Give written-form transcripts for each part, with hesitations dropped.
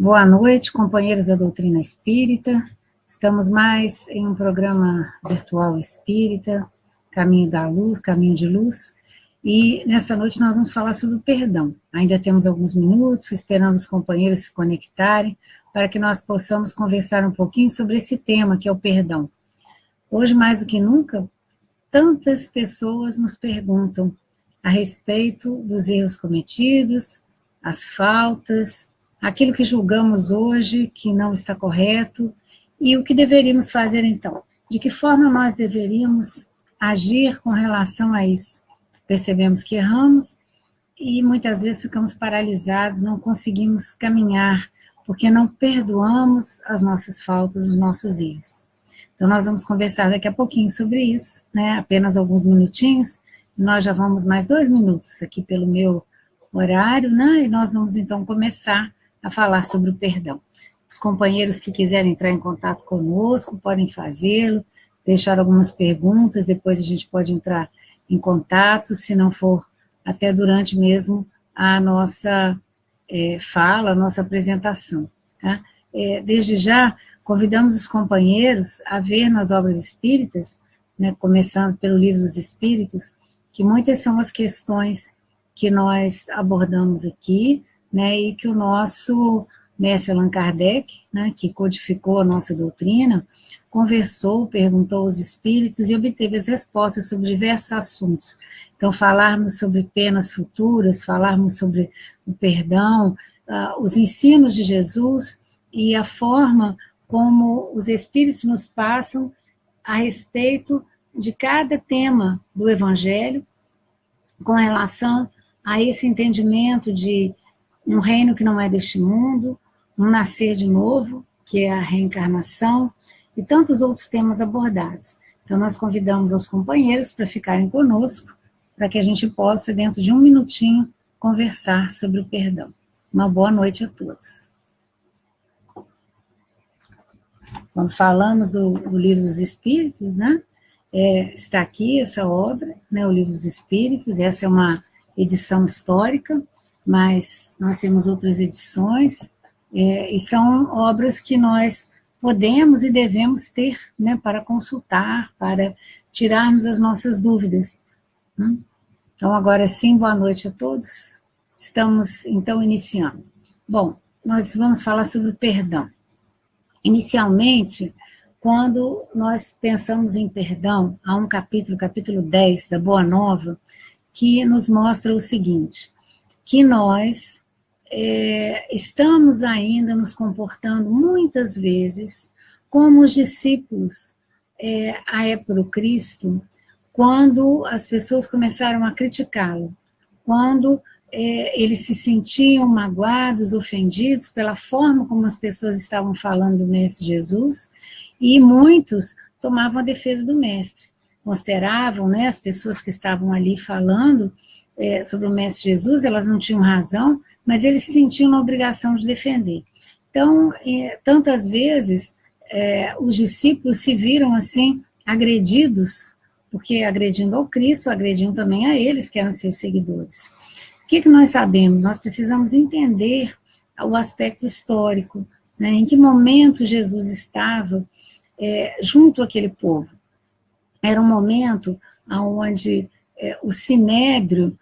Boa noite, companheiros da doutrina espírita. Estamos mais em um programa virtual espírita, Caminho da Luz, Caminho de Luz, e nesta noite nós vamos falar sobre o perdão. Ainda temos alguns minutos, esperando os companheiros se conectarem, para que nós possamos conversar um pouquinho sobre esse tema, que é o perdão. Hoje, mais do que nunca, tantas pessoas nos perguntam a respeito dos erros cometidos, as faltas, aquilo que julgamos hoje que não está correto, e o que deveríamos fazer então? De que forma nós deveríamos agir com relação a isso? Percebemos que erramos e muitas vezes ficamos paralisados, não conseguimos caminhar, porque não perdoamos as nossas faltas, os nossos erros. Então nós vamos conversar daqui a pouquinho sobre isso, né? Apenas alguns minutinhos, nós já vamos mais 2 minutos aqui pelo meu horário, né? E nós vamos então começar a falar sobre o perdão. Os companheiros que quiserem entrar em contato conosco podem fazê-lo, deixar algumas perguntas, depois a gente pode entrar em contato, se não for até durante mesmo a nossa fala, a nossa apresentação. Tá? Desde já, convidamos os companheiros a ver nas obras espíritas, né, começando pelo Livro dos Espíritos, que muitas são as questões que nós abordamos aqui, né, e que o nosso mestre Allan Kardec, né, que codificou a nossa doutrina, conversou, perguntou aos espíritos e obteve as respostas sobre diversos assuntos. Então, falarmos sobre penas futuras, falarmos sobre o perdão, os ensinos de Jesus e a forma como os espíritos nos passam a respeito de cada tema do Evangelho, com relação a esse entendimento de um reino que não é deste mundo, um nascer de novo, que é a reencarnação, e tantos outros temas abordados. Então, nós convidamos os companheiros para ficarem conosco, para que a gente possa, dentro de um minutinho, conversar sobre o perdão. Uma boa noite a todos. Quando falamos do Livro dos Espíritos, né, está aqui essa obra, né, o Livro dos Espíritos, essa é uma edição histórica, mas nós temos outras edições, e são obras que nós podemos e devemos ter, né, para consultar, para tirarmos as nossas dúvidas. Então, agora sim, boa noite a todos. Estamos, então, iniciando. Bom, nós vamos falar sobre o perdão. Inicialmente, quando nós pensamos em perdão, há um capítulo, capítulo 10 da Boa Nova, que nos mostra o seguinte, que nós estamos ainda nos comportando muitas vezes como os discípulos à época do Cristo, quando as pessoas começaram a criticá-lo, quando eles se sentiam magoados, ofendidos pela forma como as pessoas estavam falando do Mestre Jesus, e muitos tomavam a defesa do Mestre, consideravam, né, as pessoas que estavam ali falando sobre o Mestre Jesus, elas não tinham razão, mas eles se sentiam na obrigação de defender. Então, tantas vezes, os discípulos se viram assim, agredidos, porque agredindo ao Cristo, agrediam também a eles, que eram seus seguidores. O que nós sabemos? Nós precisamos entender o aspecto histórico, né, em que momento Jesus estava junto àquele povo. Era um momento onde o Sinédrio,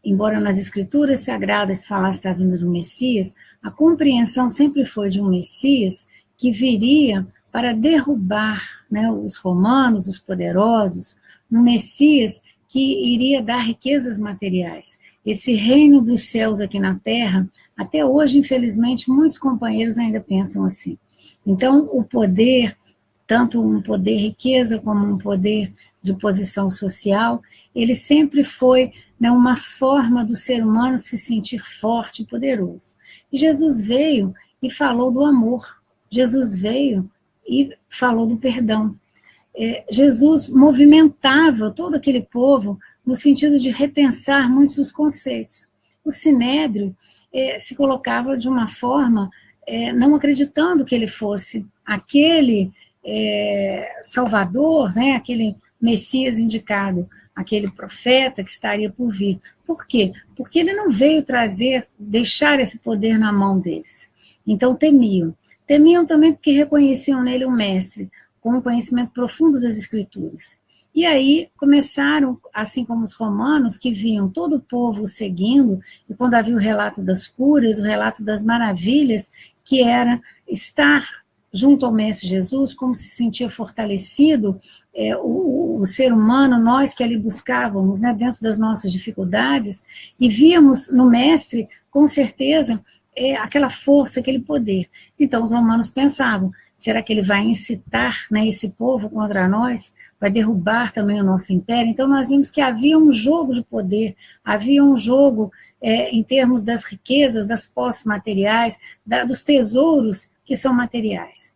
embora nas escrituras sagradas se falasse da vinda do Messias, a compreensão sempre foi de um Messias que viria para derrubar, né, os romanos, os poderosos, um Messias que iria dar riquezas materiais. Esse reino dos céus aqui na terra, até hoje, infelizmente, muitos companheiros ainda pensam assim. Então, o poder, tanto um poder riqueza como um poder de posição social, ele sempre foi, né, uma forma do ser humano se sentir forte e poderoso. E Jesus veio e falou do amor. Jesus veio e falou do perdão. Jesus movimentava todo aquele povo no sentido de repensar muitos dos conceitos. O Sinédrio se colocava de uma forma, não acreditando que ele fosse aquele Salvador, né, aquele Messias indicado, aquele profeta que estaria por vir. Por quê? Porque ele não veio deixar esse poder na mão deles. Então temiam. Temiam também porque reconheciam nele um mestre, com um conhecimento profundo das Escrituras. E aí começaram, assim como os romanos, que viam todo o povo seguindo, e quando havia o relato das curas, o relato das maravilhas, que era estar junto ao Mestre Jesus, como se sentia fortalecido, o ser humano, nós que ali buscávamos, né, dentro das nossas dificuldades, e víamos no Mestre, com certeza, aquela força, aquele poder. Então os romanos pensavam, será que ele vai incitar, né, esse povo contra nós? Vai derrubar também o nosso império? Então nós vimos que havia um jogo de poder, havia um jogo em termos das riquezas, das posses materiais, dos tesouros que são materiais.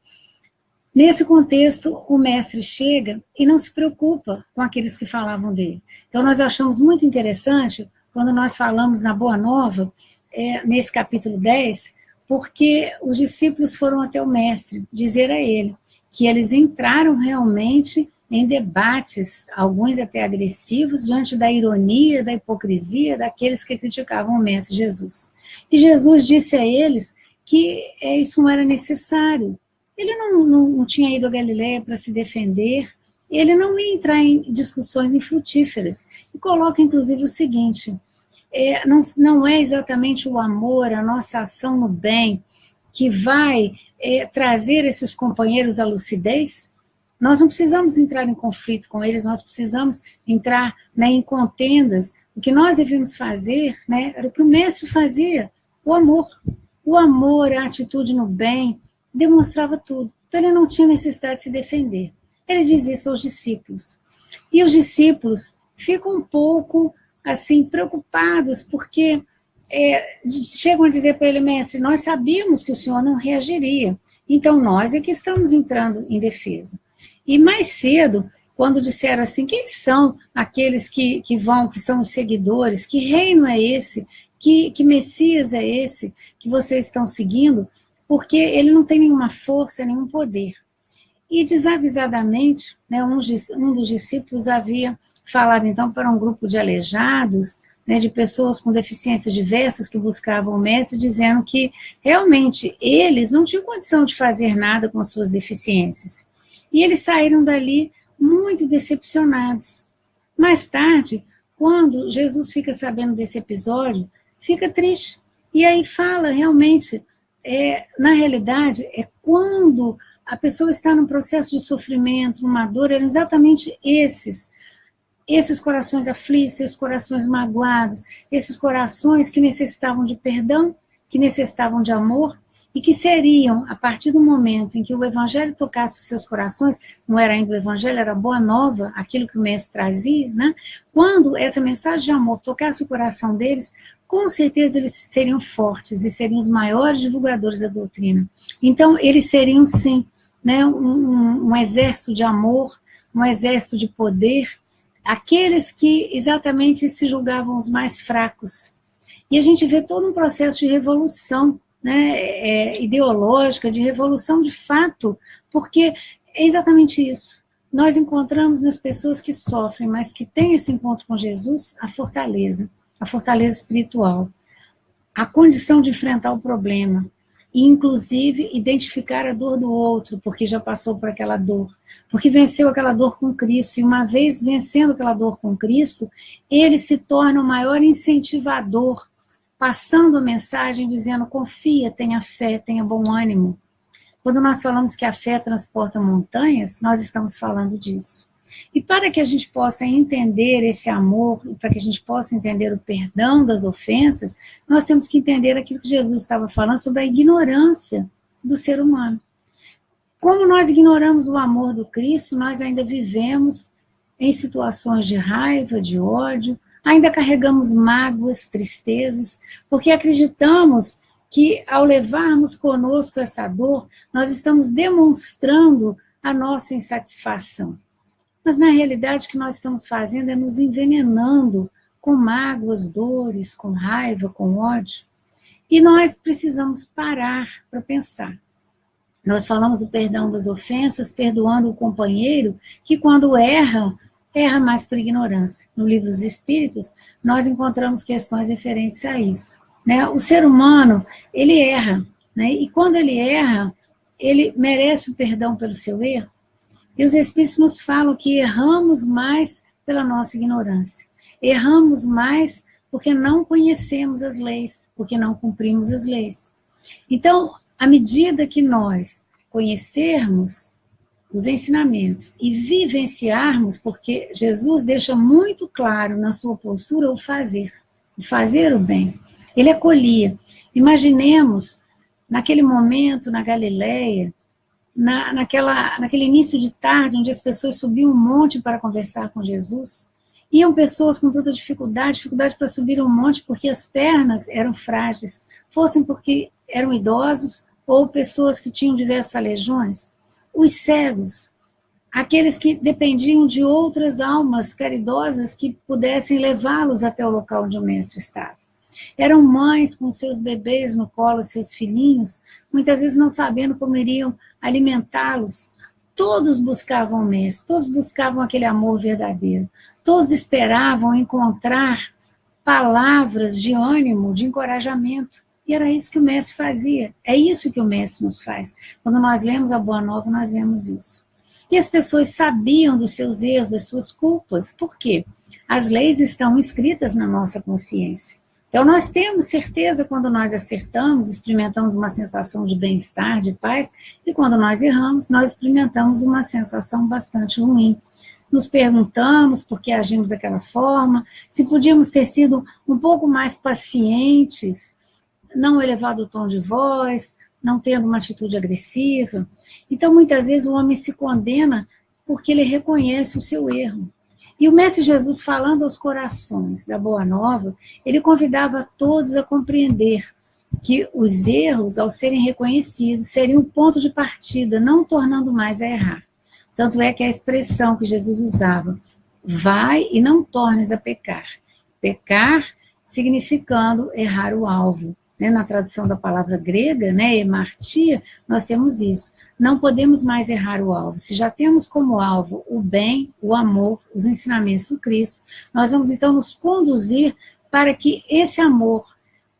Nesse contexto, o mestre chega e não se preocupa com aqueles que falavam dele. Então nós achamos muito interessante, quando nós falamos na Boa Nova, nesse capítulo 10, porque os discípulos foram até o mestre dizer a ele que eles entraram realmente em debates, alguns até agressivos, diante da ironia, da hipocrisia daqueles que criticavam o mestre Jesus. E Jesus disse a eles que isso não era necessário. Ele não tinha ido a Galileia para se defender, ele não ia entrar em discussões infrutíferas. E coloca, inclusive, o seguinte, não é exatamente o amor, a nossa ação no bem, que vai trazer esses companheiros à lucidez. Nós não precisamos entrar em conflito com eles, nós precisamos entrar, né, em contendas. O que nós devemos fazer, né, era o que o mestre fazia, o amor. O amor, a atitude no bem, demonstrava tudo. Então ele não tinha necessidade de se defender. Ele diz isso aos discípulos. E os discípulos ficam um pouco assim preocupados, porque chegam a dizer para ele, mestre, nós sabíamos que o senhor não reagiria, então nós é que estamos entrando em defesa. E mais cedo, quando disseram assim, quem são aqueles que vão, que são os seguidores, que reino é esse, que Messias é esse que vocês estão seguindo, porque ele não tem nenhuma força, nenhum poder. E desavisadamente, né, um dos discípulos havia falado então para um grupo de aleijados, né, de pessoas com deficiências diversas que buscavam o mestre, dizendo que realmente eles não tinham condição de fazer nada com as suas deficiências. E eles saíram dali muito decepcionados. Mais tarde, quando Jesus fica sabendo desse episódio, fica triste. E aí fala realmente, na realidade, quando a pessoa está num processo de sofrimento, numa dor, eram exatamente esses corações aflitos, esses corações magoados, esses corações que necessitavam de perdão, que necessitavam de amor, e que seriam, a partir do momento em que o Evangelho tocasse os seus corações, não era ainda o Evangelho, era a Boa Nova, aquilo que o mestre trazia, né? Quando essa mensagem de amor tocasse o coração deles, com certeza eles seriam fortes e seriam os maiores divulgadores da doutrina. Então, eles seriam, sim, né, um exército de amor, um exército de poder, aqueles que exatamente se julgavam os mais fracos. E a gente vê todo um processo de revolução, né, ideológica, de revolução de fato, porque é exatamente isso. Nós encontramos nas pessoas que sofrem, mas que têm esse encontro com Jesus, a fortaleza espiritual, a condição de enfrentar o problema, e inclusive identificar a dor do outro, porque já passou por aquela dor, porque venceu aquela dor com Cristo, e uma vez vencendo aquela dor com Cristo, ele se torna o maior incentivador, passando a mensagem, dizendo, confia, tenha fé, tenha bom ânimo. Quando nós falamos que a fé transporta montanhas, nós estamos falando disso. E para que a gente possa entender esse amor, e para que a gente possa entender o perdão das ofensas, nós temos que entender aquilo que Jesus estava falando sobre a ignorância do ser humano. Como nós ignoramos o amor do Cristo, nós ainda vivemos em situações de raiva, de ódio, ainda carregamos mágoas, tristezas, porque acreditamos que ao levarmos conosco essa dor, nós estamos demonstrando a nossa insatisfação. Mas na realidade o que nós estamos fazendo é nos envenenando com mágoas, dores, com raiva, com ódio. E nós precisamos parar para pensar. Nós falamos do perdão das ofensas, perdoando o companheiro, que quando erra mais por ignorância. No Livro dos Espíritos, nós encontramos questões referentes a isso. Né? O ser humano, ele erra, né? E quando ele erra, ele merece o perdão pelo seu erro. E os Espíritos nos falam que erramos mais pela nossa ignorância. Erramos mais porque não conhecemos as leis, porque não cumprimos as leis. Então, à medida que nós conhecermos os ensinamentos e vivenciarmos, porque Jesus deixa muito claro na sua postura o fazer o bem. Ele acolhia. Imaginemos, naquele momento, na Galileia, naquele início de tarde, onde as pessoas subiam um monte para conversar com Jesus, iam pessoas com toda dificuldade para subir um monte porque as pernas eram frágeis, fossem porque eram idosos ou pessoas que tinham diversas legiões. Os cegos, aqueles que dependiam de outras almas caridosas que pudessem levá-los até o local onde o mestre estava. Eram mães com seus bebês no colo, seus filhinhos, muitas vezes não sabendo como iriam alimentá-los. Todos buscavam o mestre, todos buscavam aquele amor verdadeiro, todos esperavam encontrar palavras de ânimo, de encorajamento. E era isso que o mestre fazia, é isso que o mestre nos faz. Quando nós lemos a Boa Nova, nós vemos isso. E as pessoas sabiam dos seus erros, das suas culpas. Por quê? As leis estão escritas na nossa consciência. Então, nós temos certeza quando nós acertamos, experimentamos uma sensação de bem-estar, de paz, e quando nós erramos, nós experimentamos uma sensação bastante ruim. Nos perguntamos por que agimos daquela forma, se podíamos ter sido um pouco mais pacientes, não elevado o tom de voz, não tendo uma atitude agressiva. Então, muitas vezes, o homem se condena porque ele reconhece o seu erro. E o Mestre Jesus, falando aos corações da Boa Nova, ele convidava todos a compreender que os erros, ao serem reconhecidos, seriam o ponto de partida, não tornando mais a errar. Tanto é que a expressão que Jesus usava, vai e não tornes a pecar. Pecar significando errar o alvo. Na tradução da palavra grega, emartia, nós temos isso. Não podemos mais errar o alvo. Se já temos como alvo o bem, o amor, os ensinamentos do Cristo, nós vamos então nos conduzir para que esse amor,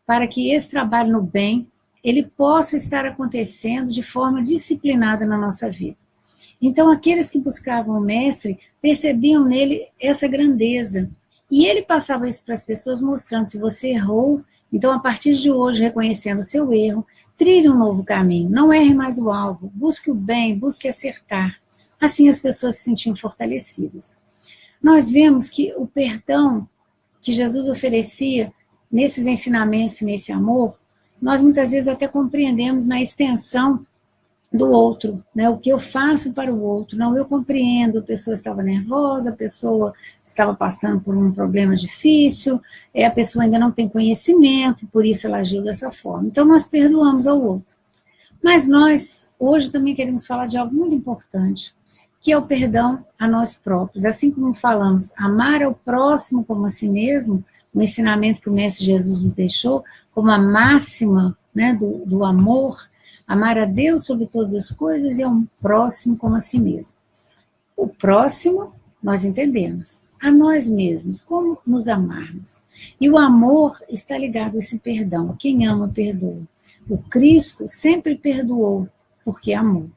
para que esse trabalho no bem, ele possa estar acontecendo de forma disciplinada na nossa vida. Então, aqueles que buscavam o Mestre percebiam nele essa grandeza. E ele passava isso para as pessoas mostrando, se você errou, então, a partir de hoje, reconhecendo o seu erro, trilhe um novo caminho, não erre mais o alvo, busque o bem, busque acertar. Assim as pessoas se sentiam fortalecidas. Nós vemos que o perdão que Jesus oferecia nesses ensinamentos e nesse amor, nós muitas vezes até compreendemos na extensão do outro, o que eu faço para o outro. Não, eu compreendo, a pessoa estava nervosa, a pessoa estava passando por um problema difícil, a pessoa ainda não tem conhecimento, e por isso ela agiu dessa forma. Então, nós perdoamos ao outro. Mas nós, hoje, também queremos falar de algo muito importante, que é o perdão a nós próprios. Assim como falamos, amar ao próximo como a si mesmo, o ensinamento que o Mestre Jesus nos deixou, como a máxima do amor, amar a Deus sobre todas as coisas e ao próximo como a si mesmo. O próximo, nós entendemos. A nós mesmos, como nos amarmos. E o amor está ligado a esse perdão. Quem ama, perdoa. O Cristo sempre perdoou, porque amou.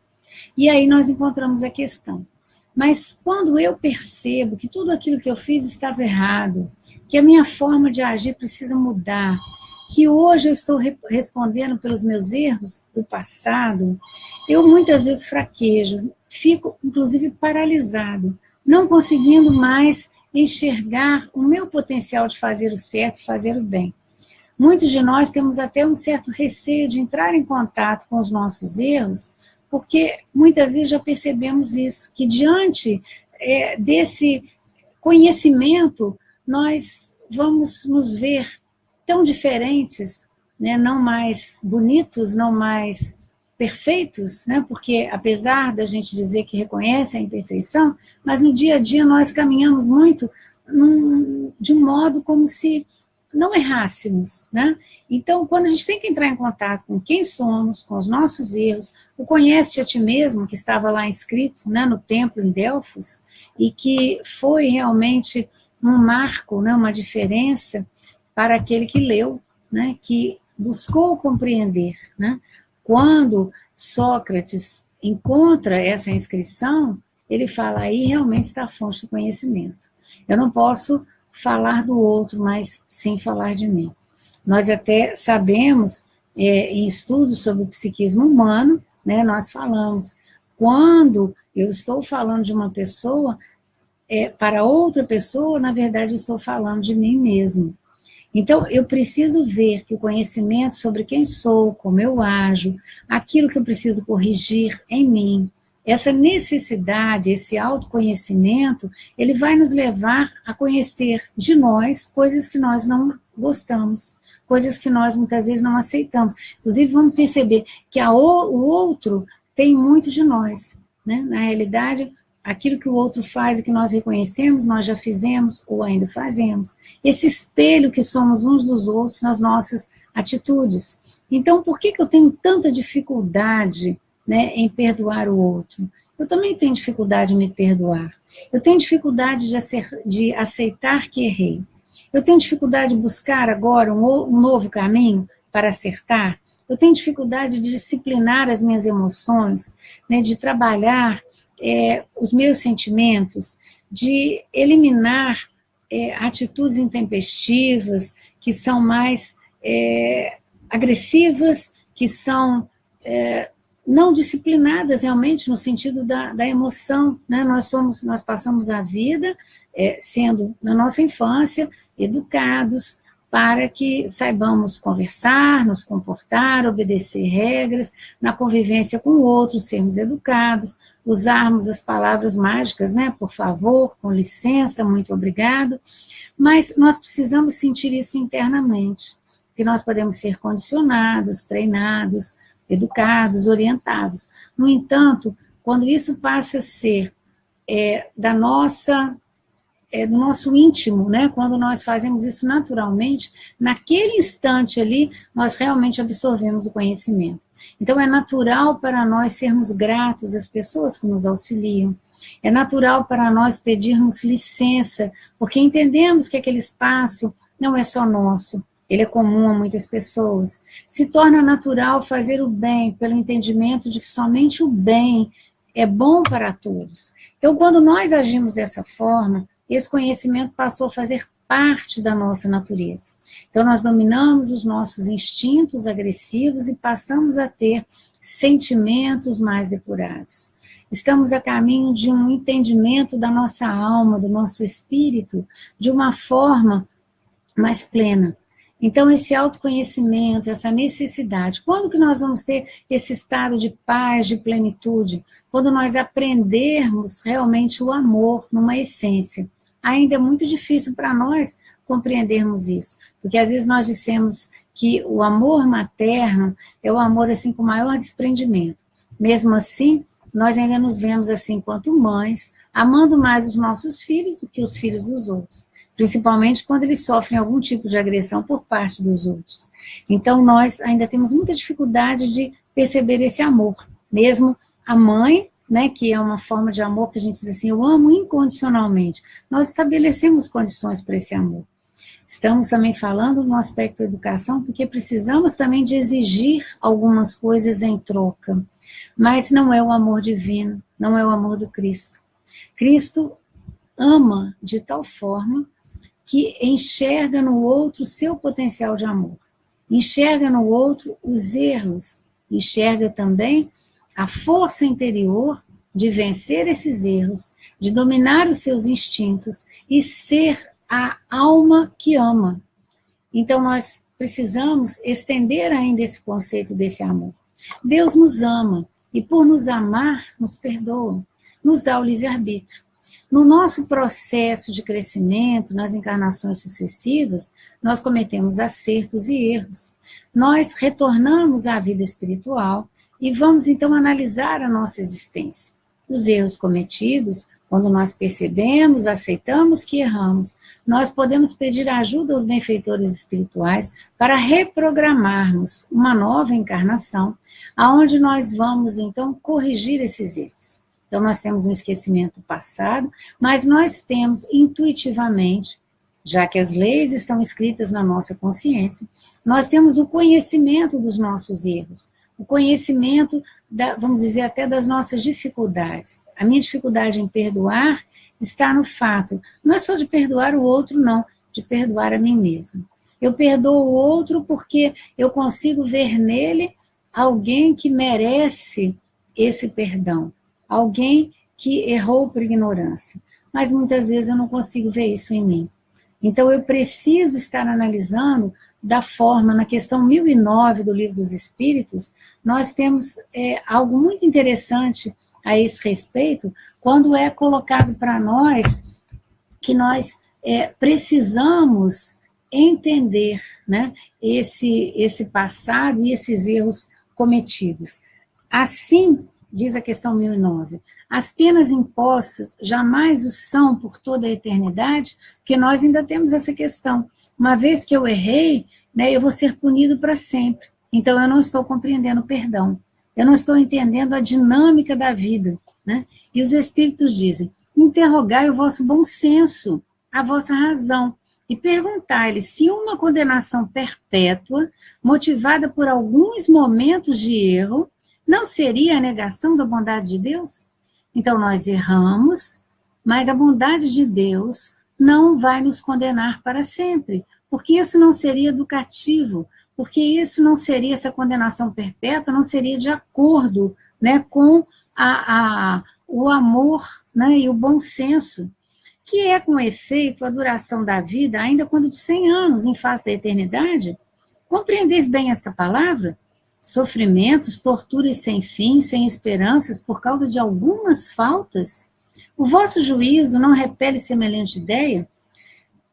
E aí nós encontramos a questão. Mas quando eu percebo que tudo aquilo que eu fiz estava errado, que a minha forma de agir precisa mudar, que hoje eu estou respondendo pelos meus erros do passado, eu muitas vezes fraquejo, fico inclusive paralisado, não conseguindo mais enxergar o meu potencial de fazer o certo, fazer o bem. Muitos de nós temos até um certo receio de entrar em contato com os nossos erros, porque muitas vezes já percebemos isso, que diante desse conhecimento, nós vamos nos ver tão diferentes, não mais bonitos, não mais perfeitos, porque apesar da gente dizer que reconhece a imperfeição, mas no dia a dia nós caminhamos muito de um modo como se não errássemos. Então, quando a gente tem que entrar em contato com quem somos, com os nossos erros, o conhece-te a ti mesmo, que estava lá escrito no templo em Delfos, e que foi realmente um marco, uma diferença, para aquele que leu, que buscou compreender, Quando Sócrates encontra essa inscrição, ele fala, aí realmente está a fonte do conhecimento. Eu não posso falar do outro, mas sim falar de mim. Nós até sabemos, em estudos sobre o psiquismo humano, né, nós falamos, quando eu estou falando de uma pessoa, para outra pessoa, na verdade, eu estou falando de mim mesmo. Então, eu preciso ver que o conhecimento sobre quem sou, como eu ajo, aquilo que eu preciso corrigir em mim, essa necessidade, esse autoconhecimento, ele vai nos levar a conhecer de nós coisas que nós não gostamos, coisas que nós muitas vezes não aceitamos. Inclusive, vamos perceber que o outro tem muito de nós, né? Na realidade, aquilo que o outro faz e que nós reconhecemos, nós já fizemos ou ainda fazemos. Esse espelho que somos uns dos outros nas nossas atitudes. Então, por que eu tenho tanta dificuldade, né, em perdoar o outro? Eu também tenho dificuldade em me perdoar. Eu tenho dificuldade de aceitar que errei. Eu tenho dificuldade de buscar agora um novo caminho para acertar. Eu tenho dificuldade de disciplinar as minhas emoções, né, de trabalhar os meus sentimentos, de eliminar atitudes intempestivas, que são mais agressivas, que são não disciplinadas realmente no sentido da emoção, né? Nós passamos a vida sendo, na nossa infância, educados para que saibamos conversar, nos comportar, obedecer regras, na convivência com o outro, sermos educados, usarmos as palavras mágicas, né? Por favor, com licença, muito obrigado. Mas nós precisamos sentir isso internamente, que nós podemos ser condicionados, treinados, educados, orientados. No entanto, quando isso passa a ser do nosso íntimo, né? Quando nós fazemos isso naturalmente, naquele instante ali, nós realmente absorvemos o conhecimento. Então, é natural para nós sermos gratos às pessoas que nos auxiliam, é natural para nós pedirmos licença, porque entendemos que aquele espaço não é só nosso, ele é comum a muitas pessoas. Se torna natural fazer o bem, pelo entendimento de que somente o bem é bom para todos. Então, quando nós agimos dessa forma, esse conhecimento passou a fazer parte da nossa natureza. Então, nós dominamos os nossos instintos agressivos e passamos a ter sentimentos mais depurados. Estamos a caminho de um entendimento da nossa alma, do nosso espírito, de uma forma mais plena. Então, esse autoconhecimento, essa necessidade, quando que nós vamos ter esse estado de paz, de plenitude? Quando nós aprendermos realmente o amor numa essência. Ainda é muito difícil para nós compreendermos isso, porque às vezes nós dissemos que o amor materno é o amor assim com maior desprendimento. Mesmo assim, nós ainda nos vemos assim, enquanto mães, amando mais os nossos filhos do que os filhos dos outros, principalmente quando eles sofrem algum tipo de agressão por parte dos outros. Então, nós ainda temos muita dificuldade de perceber esse amor, mesmo a mãe, né, que é uma forma de amor que a gente diz assim, eu amo incondicionalmente. Nós estabelecemos condições para esse amor. Estamos também falando no aspecto da educação, porque precisamos também de exigir algumas coisas em troca. Mas não é o amor divino, não é o amor do Cristo. Cristo ama de tal forma que enxerga no outro o seu potencial de amor. Enxerga no outro os erros, enxerga também a força interior de vencer esses erros, de dominar os seus instintos e ser a alma que ama. Então, nós precisamos estender ainda esse conceito desse amor. Deus nos ama e, por nos amar, nos perdoa, nos dá o livre-arbítrio. No nosso processo de crescimento, nas encarnações sucessivas, nós cometemos acertos e erros. Nós retornamos à vida espiritual e vamos, então, analisar a nossa existência. Os erros cometidos, quando nós percebemos, aceitamos que erramos, nós podemos pedir ajuda aos benfeitores espirituais para reprogramarmos uma nova encarnação, aonde nós vamos, então, corrigir esses erros. Então, nós temos um esquecimento passado, mas nós temos intuitivamente, já que as leis estão escritas na nossa consciência, nós temos o conhecimento dos nossos erros. o conhecimento, vamos dizer, até das nossas dificuldades. A minha dificuldade em perdoar está no fato, não é só de perdoar o outro, não, de perdoar a mim mesmo. Eu perdoo o outro porque eu consigo ver nele alguém que merece esse perdão, alguém que errou por ignorância. Mas muitas vezes eu não consigo ver isso em mim. Então eu preciso estar analisando da forma, na questão 1009 do Livro dos Espíritos, nós temos algo muito interessante a esse respeito, quando é colocado para nós que nós precisamos entender, né, esse passado e esses erros cometidos. Assim, diz a questão 1009, as penas impostas jamais o são por toda a eternidade, porque nós ainda temos essa questão. Uma vez que eu errei, né, eu vou ser punido para sempre. Então, eu não estou compreendendo o perdão. Eu não estou entendendo a dinâmica da vida. Né? E os Espíritos dizem, interrogai o vosso bom senso, a vossa razão, e perguntai-lhe se uma condenação perpétua, motivada por alguns momentos de erro, não seria a negação da bondade de Deus? Então, nós erramos, mas a bondade de Deus não vai nos condenar para sempre, porque isso não seria educativo, porque isso não seria, essa condenação perpétua não seria de acordo, né, com o amor, né, e o bom senso, que é, com efeito, a duração da vida, ainda quando de 100 anos, em face da eternidade. Compreendeis bem esta palavra? Sofrimentos, torturas sem fim, sem esperanças, por causa de algumas faltas? O vosso juízo não repele semelhante ideia?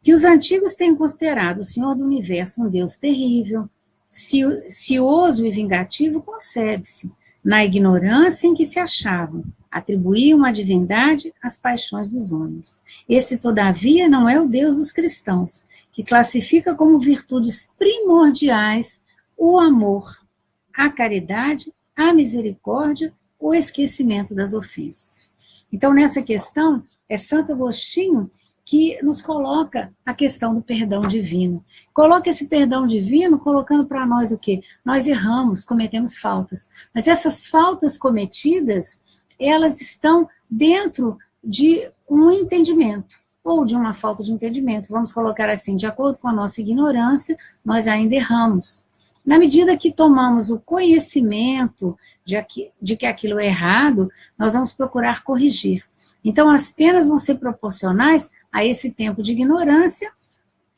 Que os antigos têm considerado o Senhor do Universo um Deus terrível, cioso e vingativo, concebe-se, na ignorância em que se achavam, atribuíam à divindade as paixões dos homens. Esse, todavia, não é o Deus dos cristãos, que classifica como virtudes primordiais o amor, a caridade, a misericórdia, o esquecimento das ofensas. Então, nessa questão, é Santo Agostinho que nos coloca a questão do perdão divino. Coloca esse perdão divino colocando para nós o quê? Nós erramos, cometemos faltas. Mas essas faltas cometidas, elas estão dentro de um entendimento, ou de uma falta de entendimento. Vamos colocar assim, de acordo com a nossa ignorância, nós ainda erramos. Na medida que tomamos o conhecimento de que aquilo é errado, nós vamos procurar corrigir. Então, as penas vão ser proporcionais a esse tempo de ignorância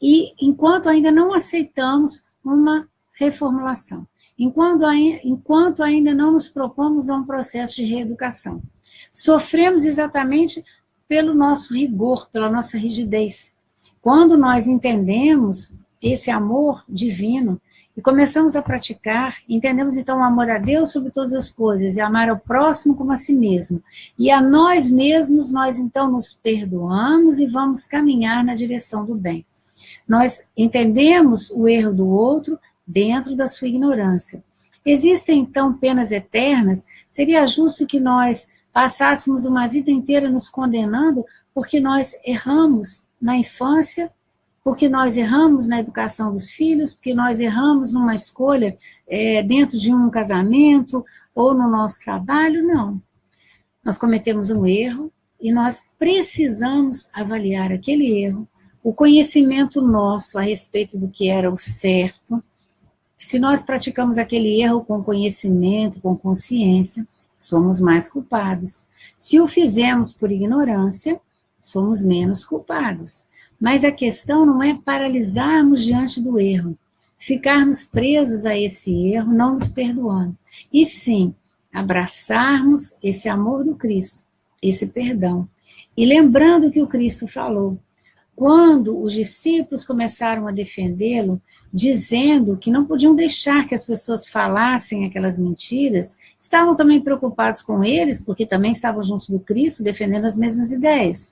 e enquanto ainda não aceitamos uma reformulação, enquanto ainda não nos propomos a um processo de reeducação. Sofremos exatamente pelo nosso rigor, pela nossa rigidez. Quando nós entendemos esse amor divino e começamos a praticar, entendemos então o amor a Deus sobre todas as coisas e amar ao próximo como a si mesmo. E a nós mesmos, nós então nos perdoamos e vamos caminhar na direção do bem. Nós entendemos o erro do outro dentro da sua ignorância. Existem então penas eternas? Seria justo que nós passássemos uma vida inteira nos condenando porque nós erramos na infância, porque nós erramos na educação dos filhos, porque nós erramos numa escolha dentro de um casamento ou no nosso trabalho? Não. Nós cometemos um erro e nós precisamos avaliar aquele erro, o conhecimento nosso a respeito do que era o certo. Se nós praticamos aquele erro com conhecimento, com consciência, somos mais culpados. Se o fizemos por ignorância, somos menos culpados. Mas a questão não é paralisarmos diante do erro, ficarmos presos a esse erro, não nos perdoando. E sim, abraçarmos esse amor do Cristo, esse perdão. E lembrando que o Cristo falou, quando os discípulos começaram a defendê-lo, dizendo que não podiam deixar que as pessoas falassem aquelas mentiras, estavam também preocupados com eles, porque também estavam junto do Cristo, defendendo as mesmas ideias.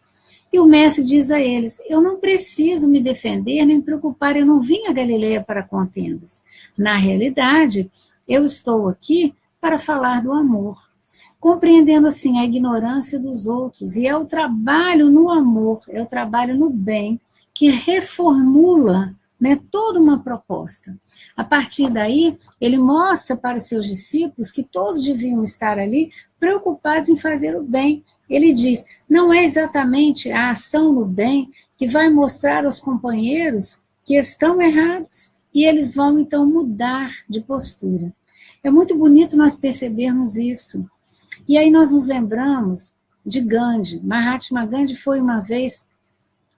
E o mestre diz a eles, eu não preciso me defender nem me preocupar, eu não vim a Galileia para contendas. Na realidade, eu estou aqui para falar do amor, compreendendo assim a ignorância dos outros. E é o trabalho no amor, é o trabalho no bem, que reformula né, toda uma proposta. A partir daí, ele mostra para os seus discípulos que todos deviam estar ali preocupados em fazer o bem. Ele diz, não é exatamente a ação no bem que vai mostrar aos companheiros que estão errados, e eles vão então mudar de postura. É muito bonito nós percebermos isso. E aí nós nos lembramos de Gandhi. Mahatma Gandhi foi uma vez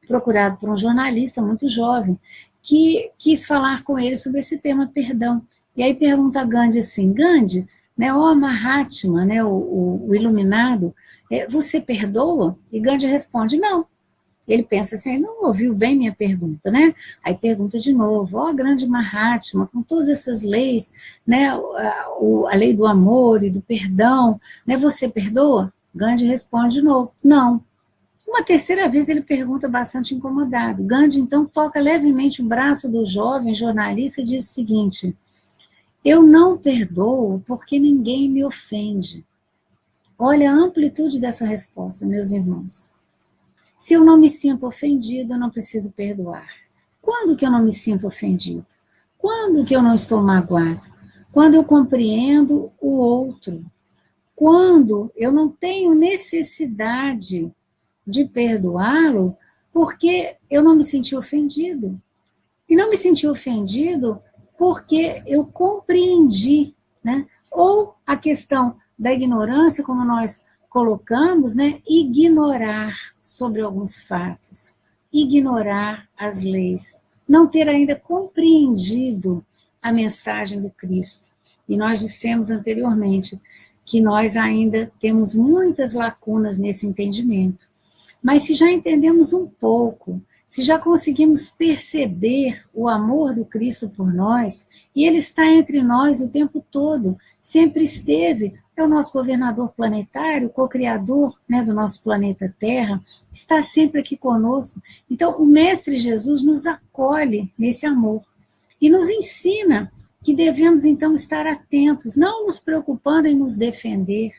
procurado por um jornalista muito jovem, que quis falar com ele sobre esse tema perdão. E aí pergunta a Gandhi assim, Gandhi, né, ó Mahatma, né, o iluminado, você perdoa? E Gandhi responde, não. Ele pensa assim, ele não ouviu bem minha pergunta, né? Aí pergunta de novo, ó grande Mahatma, com todas essas leis, né, a lei do amor e do perdão, né, você perdoa? Gandhi responde de novo, não. Uma terceira vez ele pergunta bastante incomodado. Gandhi então toca levemente o braço do jovem jornalista e diz o seguinte, eu não perdoo porque ninguém me ofende. Olha a amplitude dessa resposta, meus irmãos. Se eu não me sinto ofendido, eu não preciso perdoar. Quando que eu não me sinto ofendido? Quando que eu não estou magoado? Quando eu compreendo o outro. Quando eu não tenho necessidade de perdoá-lo, porque eu não me senti ofendido. E não me senti ofendido porque eu compreendi, né? Ou a questão da ignorância, como nós colocamos, né? Ignorar sobre alguns fatos, ignorar as leis, não ter ainda compreendido a mensagem do Cristo. E nós dissemos anteriormente que nós ainda temos muitas lacunas nesse entendimento. Mas se já entendemos um pouco, se já conseguimos perceber o amor do Cristo por nós, e Ele está entre nós o tempo todo, sempre esteve, é o nosso governador planetário, co-criador, né, do nosso planeta Terra, está sempre aqui conosco. Então, o Mestre Jesus nos acolhe nesse amor e nos ensina que devemos, então, estar atentos, não nos preocupando em nos defender.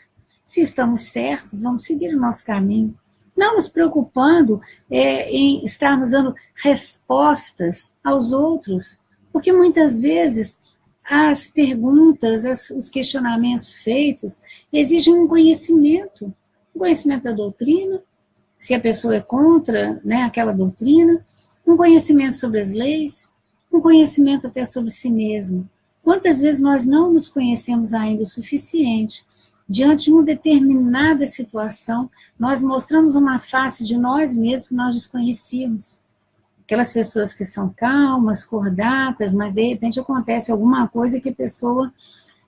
Se estamos certos, vamos seguir o nosso caminho. Não nos preocupando em estarmos dando respostas aos outros, porque muitas vezes as perguntas, os questionamentos feitos exigem um conhecimento da doutrina, se a pessoa é contra, né, aquela doutrina, um conhecimento sobre as leis, um conhecimento até sobre si mesmo. Quantas vezes nós não nos conhecemos ainda o suficiente? Diante de uma determinada situação, nós mostramos uma face de nós mesmos que nós desconhecíamos. Aquelas pessoas que são calmas, cordatas, mas de repente acontece alguma coisa que a pessoa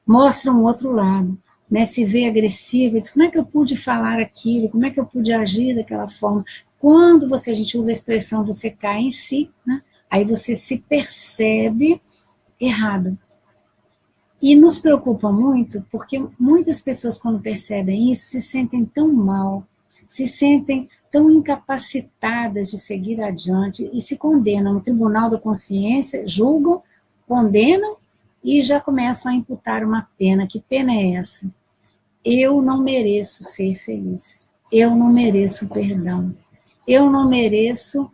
mostra um outro lado, né? Se vê agressiva, diz, como é que eu pude falar aquilo? Como é que eu pude agir daquela forma? Quando a gente usa a expressão você cai em si, né? Aí você se percebe errado. E nos preocupa muito, porque muitas pessoas, quando percebem isso, se sentem tão mal, se sentem tão incapacitadas de seguir adiante e se condenam no tribunal da consciência, julgam, condenam e já começam a imputar uma pena. Que pena é essa? Eu não mereço ser feliz. Eu não mereço perdão. Eu não mereço...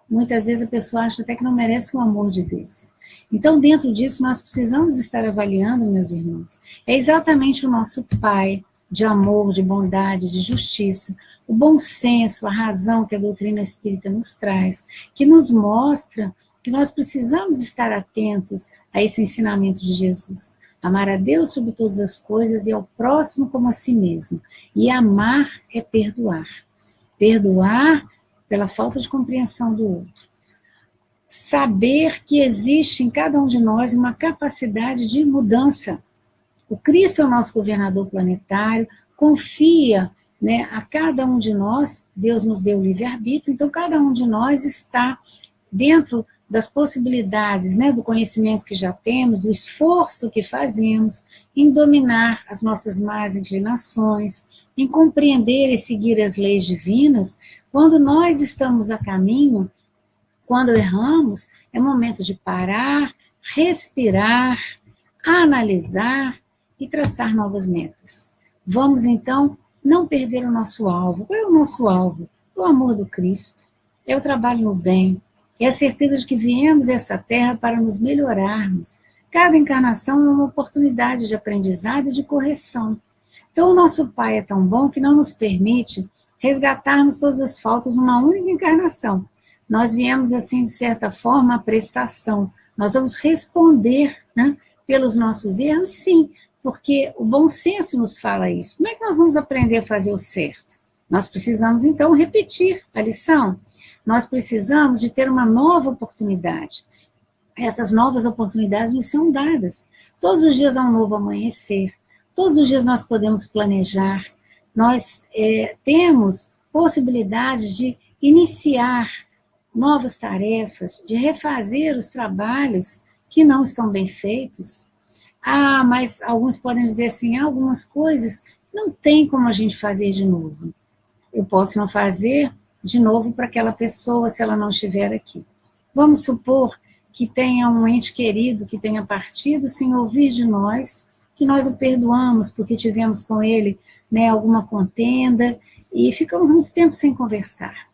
Muitas vezes a pessoa acha até que não merece o amor de Deus. Então, dentro disso, nós precisamos estar avaliando, meus irmãos, é exatamente o nosso Pai de amor, de bondade, de justiça, o bom senso, a razão que a doutrina espírita nos traz, que nos mostra que nós precisamos estar atentos a esse ensinamento de Jesus. Amar a Deus sobre todas as coisas e ao próximo como a si mesmo. E amar é perdoar. Perdoar pela falta de compreensão do outro. Saber que existe em cada um de nós uma capacidade de mudança. O Cristo é o nosso governador planetário, confia, né, a cada um de nós, Deus nos deu o livre-arbítrio, então cada um de nós está dentro das possibilidades, né, do conhecimento que já temos, do esforço que fazemos em dominar as nossas más inclinações, em compreender e seguir as leis divinas. Quando nós estamos a caminho, quando erramos, é momento de parar, respirar, analisar e traçar novas metas. Vamos, então, não perder o nosso alvo. Qual é o nosso alvo? O amor do Cristo. É o trabalho no bem. É a certeza de que viemos a essa terra para nos melhorarmos. Cada encarnação é uma oportunidade de aprendizado e de correção. Então, o nosso Pai é tão bom que não nos permite resgatarmos todas as faltas numa única encarnação. Nós viemos, assim, de certa forma, à prestação. Nós vamos responder, né, pelos nossos erros, sim, porque o bom senso nos fala isso. Como é que nós vamos aprender a fazer o certo? Nós precisamos, então, repetir a lição. Nós precisamos de ter uma nova oportunidade. Essas novas oportunidades nos são dadas. Todos os dias há um novo amanhecer. Todos os dias nós podemos planejar. Nós temos possibilidades de iniciar novas tarefas, de refazer os trabalhos que não estão bem feitos. Ah, mas alguns podem dizer assim, algumas coisas não tem como a gente fazer de novo. Eu posso não fazer de novo para aquela pessoa se ela não estiver aqui. Vamos supor que tenha um ente querido que tenha partido sem ouvir de nós, que nós o perdoamos porque tivemos com ele, né, alguma contenda e ficamos muito tempo sem conversar.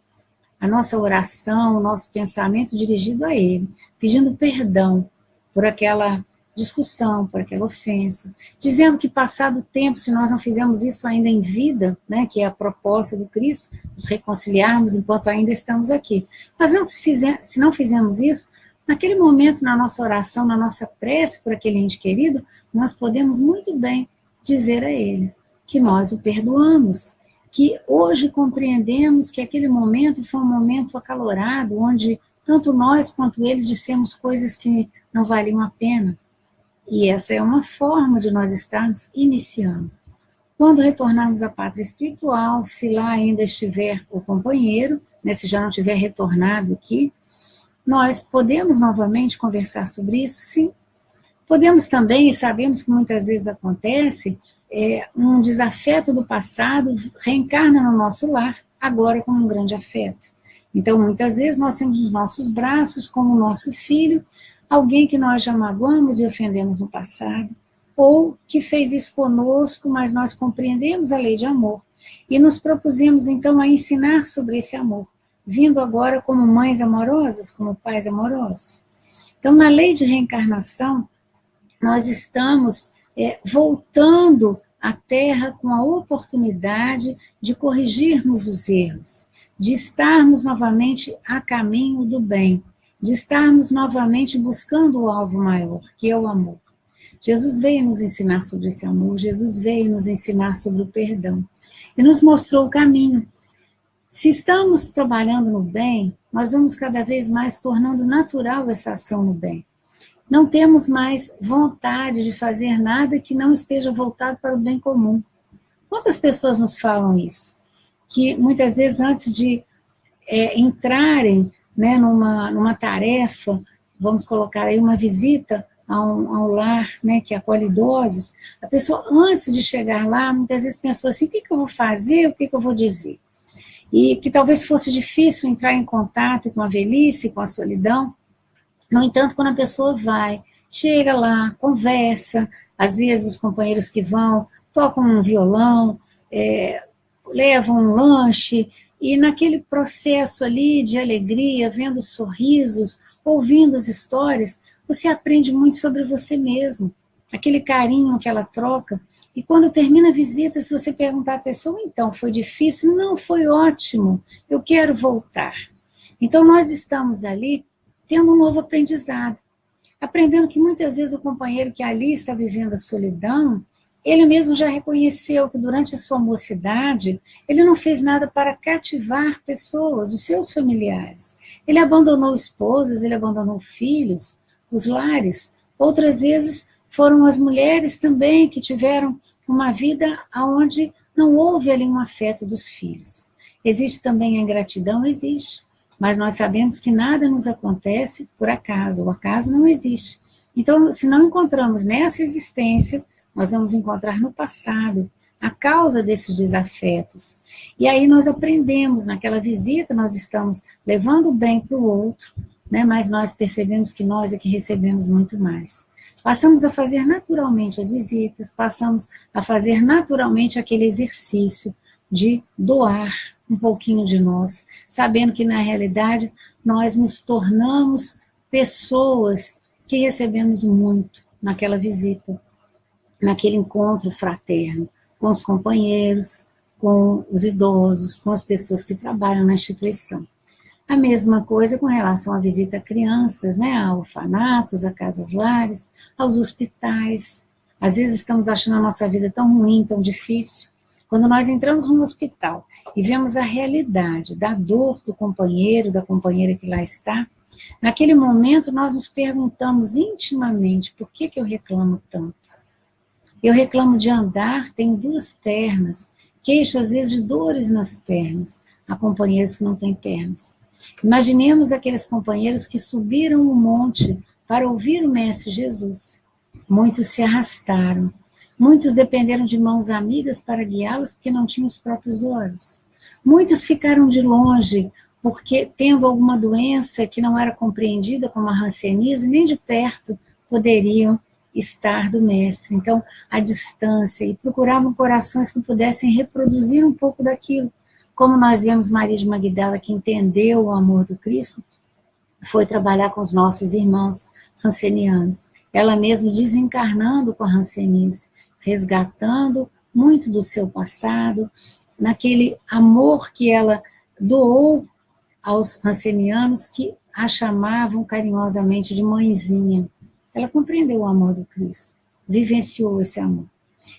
A nossa oração, o nosso pensamento dirigido a ele, pedindo perdão por aquela discussão, por aquela ofensa, dizendo que passado o tempo, se nós não fizermos isso ainda em vida, né, que é a proposta do Cristo, nos reconciliarmos enquanto ainda estamos aqui. Mas não se não fizermos isso, naquele momento, na nossa oração, na nossa prece por aquele ente querido, nós podemos muito bem dizer a ele que nós o perdoamos, que hoje compreendemos que aquele momento foi um momento acalorado, onde tanto nós quanto ele dissemos coisas que não valiam a pena. E essa é uma forma de nós estarmos iniciando. Quando retornarmos à pátria espiritual, se lá ainda estiver o companheiro, né, se já não tiver retornado aqui, nós podemos novamente conversar sobre isso? Sim. Podemos também, e sabemos que muitas vezes acontece, um desafeto do passado reencarna no nosso lar, agora com um grande afeto. Então, muitas vezes, nós temos nos nossos braços, como o nosso filho, alguém que nós já magoamos e ofendemos no passado, ou que fez isso conosco, mas nós compreendemos a lei de amor, e nos propusemos, então, a ensinar sobre esse amor, vindo agora como mães amorosas, como pais amorosos. Então, na lei de reencarnação, nós estamos voltando à Terra com a oportunidade de corrigirmos os erros, de estarmos novamente a caminho do bem, de estarmos novamente buscando o alvo maior, que é o amor. Jesus veio nos ensinar sobre esse amor, Jesus veio nos ensinar sobre o perdão, e nos mostrou o caminho. Se estamos trabalhando no bem, nós vamos cada vez mais tornando natural essa ação no bem. Não temos mais vontade de fazer nada que não esteja voltado para o bem comum. Quantas pessoas nos falam isso? Que muitas vezes antes de entrarem, né, numa tarefa, vamos colocar aí uma visita ao lar, né, que acolhe idosos, a pessoa antes de chegar lá, muitas vezes pensou assim, o que eu vou fazer, o que eu vou dizer? E que talvez fosse difícil entrar em contato com a velhice, com a solidão. No entanto, quando a pessoa vai, chega lá, conversa, às vezes os companheiros que vão, tocam um violão, levam um lanche, e naquele processo ali de alegria, vendo sorrisos, ouvindo as histórias, você aprende muito sobre você mesmo, aquele carinho que ela troca. E quando termina a visita, se você perguntar à pessoa, então, foi difícil? Não, foi ótimo, eu quero voltar. Então, nós estamos ali tendo um novo aprendizado, aprendendo que muitas vezes o companheiro que ali está vivendo a solidão, ele mesmo já reconheceu que durante a sua mocidade, ele não fez nada para cativar pessoas, os seus familiares. Ele abandonou esposas, ele abandonou filhos, os lares. Outras vezes foram as mulheres também que tiveram uma vida onde não houve ali um afeto dos filhos. Existe também a ingratidão? Existe. Mas nós sabemos que nada nos acontece por acaso, o acaso não existe. Então, se não encontramos nessa existência, nós vamos encontrar no passado a causa desses desafetos. E aí nós aprendemos, naquela visita, nós estamos levando o bem para o outro, né, mas nós percebemos que nós é que recebemos muito mais. Passamos a fazer naturalmente as visitas, passamos a fazer naturalmente aquele exercício de doar, um pouquinho de nós, sabendo que, na realidade, nós nos tornamos pessoas que recebemos muito naquela visita, naquele encontro fraterno, com os companheiros, com os idosos, com as pessoas que trabalham na instituição. A mesma coisa com relação à visita a crianças, né, a orfanatos, a casas lares, aos hospitais. Às vezes estamos achando a nossa vida tão ruim, tão difícil. Quando nós entramos num hospital e vemos a realidade da dor do companheiro, da companheira que lá está, naquele momento nós nos perguntamos intimamente, por que eu reclamo tanto? Eu reclamo de andar, tenho 2 pernas, queixo às vezes de dores nas pernas. Há companheiros que não têm pernas. Imaginemos aqueles companheiros que subiram o monte para ouvir o Mestre Jesus. Muitos se arrastaram. Muitos dependeram de mãos amigas para guiá-los porque não tinham os próprios olhos. Muitos ficaram de longe porque, tendo alguma doença que não era compreendida, como a hanseníase, nem de perto poderiam estar do Mestre. Então, à distância, e procuravam corações que pudessem reproduzir um pouco daquilo. Como nós vemos Maria de Magdala, que entendeu o amor do Cristo, foi trabalhar com os nossos irmãos hansenianos. Ela mesmo desencarnando com a hanseníase, resgatando muito do seu passado, naquele amor que ela doou aos hansenianos, que a chamavam carinhosamente de mãezinha. Ela compreendeu o amor do Cristo, vivenciou esse amor.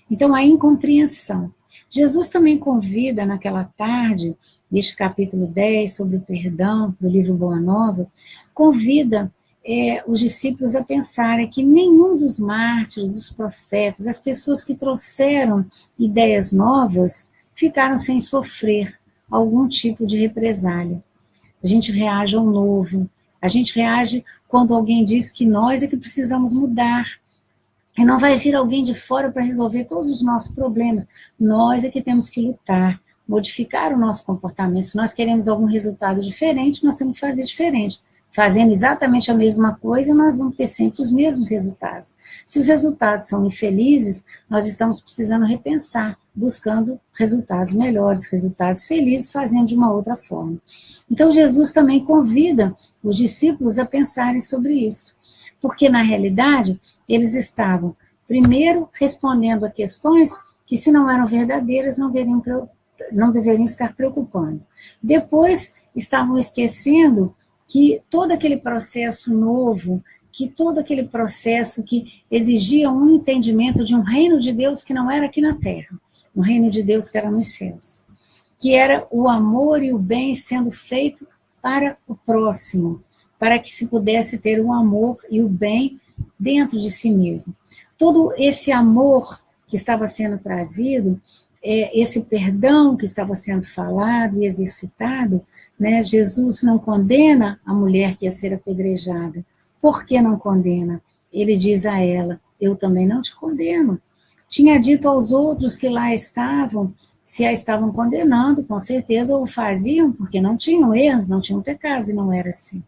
Então, a incompreensão. Jesus também convida naquela tarde, neste capítulo 10, sobre o perdão, do livro Boa Nova, convida os discípulos a pensarem que nenhum dos mártires, dos profetas, das pessoas que trouxeram ideias novas, ficaram sem sofrer algum tipo de represália. A gente reage ao novo, a gente reage quando alguém diz que nós é que precisamos mudar. E não vai vir alguém de fora para resolver todos os nossos problemas. Nós é que temos que lutar, modificar o nosso comportamento. Se nós queremos algum resultado diferente, nós temos que fazer diferente. Fazendo exatamente a mesma coisa, nós vamos ter sempre os mesmos resultados. Se os resultados são infelizes, nós estamos precisando repensar, buscando resultados melhores, resultados felizes, fazendo de uma outra forma. Então, Jesus também convida os discípulos a pensarem sobre isso. Porque, na realidade, eles estavam, primeiro, respondendo a questões que, se não eram verdadeiras, não deveriam estar preocupando. Depois, estavam esquecendo que todo aquele processo novo, que todo aquele processo que exigia um entendimento de um reino de Deus que não era aqui na terra, um reino de Deus que era nos céus, que era o amor e o bem sendo feito para o próximo, para que se pudesse ter o amor e o bem dentro de si mesmo. Todo esse amor que estava sendo trazido, esse perdão que estava sendo falado e exercitado, né, Jesus não condena a mulher que ia ser apedrejada. Por que não condena? Ele diz a ela, eu também não te condeno. Tinha dito aos outros que lá estavam, se a estavam condenando, com certeza o faziam, porque não tinham erros, não tinham pecados, e não era assim.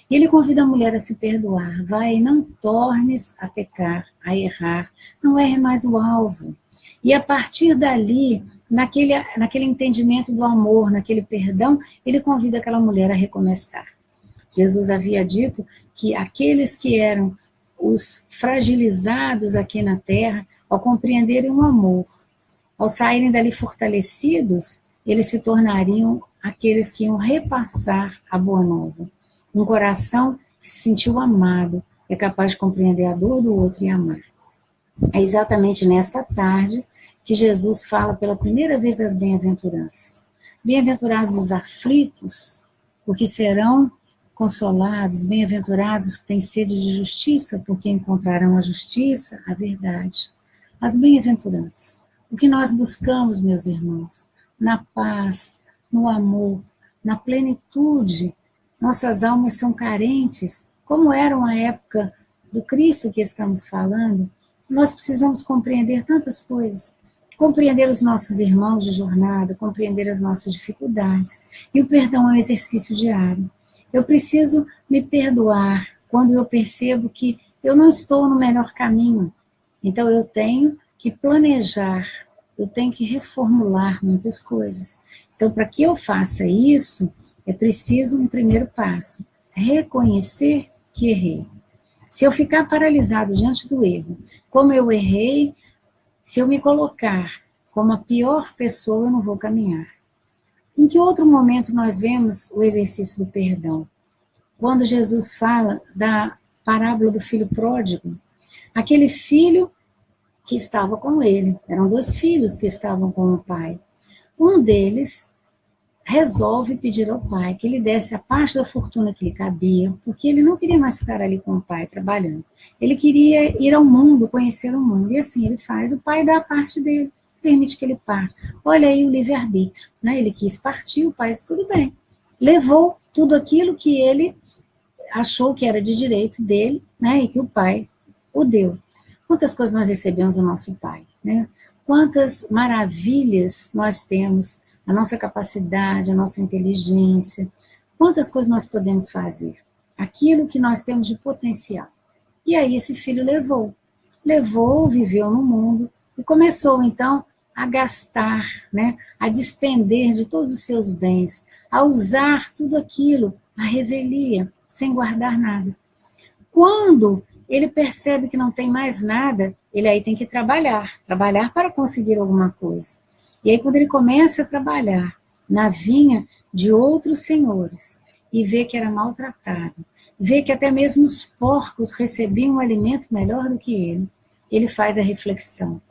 E ele convida a mulher a se perdoar. Vai, não tornes a pecar, a errar. Não erre mais o alvo. E a partir dali, naquele entendimento do amor, naquele perdão, ele convida aquela mulher a recomeçar. Jesus havia dito que aqueles que eram os fragilizados aqui na terra, ao compreenderem o amor, ao saírem dali fortalecidos, eles se tornariam aqueles que iam repassar a boa nova. Um coração que se sentiu amado, é capaz de compreender a dor do outro e amar. É exatamente nesta tarde que Jesus fala pela primeira vez das bem-aventuranças. Bem-aventurados os aflitos, porque serão consolados, bem-aventurados os que têm sede de justiça, porque encontrarão a justiça, a verdade. As bem-aventuranças. O que nós buscamos, meus irmãos, na paz, no amor, na plenitude. Nossas almas são carentes, como eram a época do Cristo que estamos falando. Nós precisamos compreender tantas coisas, compreender os nossos irmãos de jornada, compreender as nossas dificuldades. E o perdão é um exercício diário. Eu preciso me perdoar quando eu percebo que eu não estou no melhor caminho. Então eu tenho que planejar, eu tenho que reformular muitas coisas. Então, para que eu faça isso, é preciso um primeiro passo, reconhecer que errei. Se eu ficar paralisado diante do erro, como eu errei, se eu me colocar como a pior pessoa, eu não vou caminhar. Em que outro momento nós vemos o exercício do perdão? Quando Jesus fala da parábola do filho pródigo, aquele filho que estava com ele, eram 2 filhos que estavam com o pai. Um deles resolve pedir ao pai que ele desse a parte da fortuna que lhe cabia, porque ele não queria mais ficar ali com o pai trabalhando. Ele queria ir ao mundo, conhecer o mundo, e assim ele faz. O pai dá a parte dele, permite que ele parte. Olha aí o livre-arbítrio, né? Ele quis partir, o pai disse, tudo bem. Levou tudo aquilo que ele achou que era de direito dele, né? E que o pai o deu. Quantas coisas nós recebemos do nosso pai, né? Quantas maravilhas nós temos, a nossa capacidade, a nossa inteligência, quantas coisas nós podemos fazer, aquilo que nós temos de potencial. E aí esse filho levou, viveu no mundo e começou então a gastar, né, a despender de todos os seus bens, a usar tudo aquilo, a revelia, sem guardar nada. Quando ele percebe que não tem mais nada, ele aí tem que trabalhar para conseguir alguma coisa. E aí quando ele começa a trabalhar na vinha de outros senhores e vê que era maltratado, vê que até mesmo os porcos recebiam um alimento melhor do que ele faz a reflexão.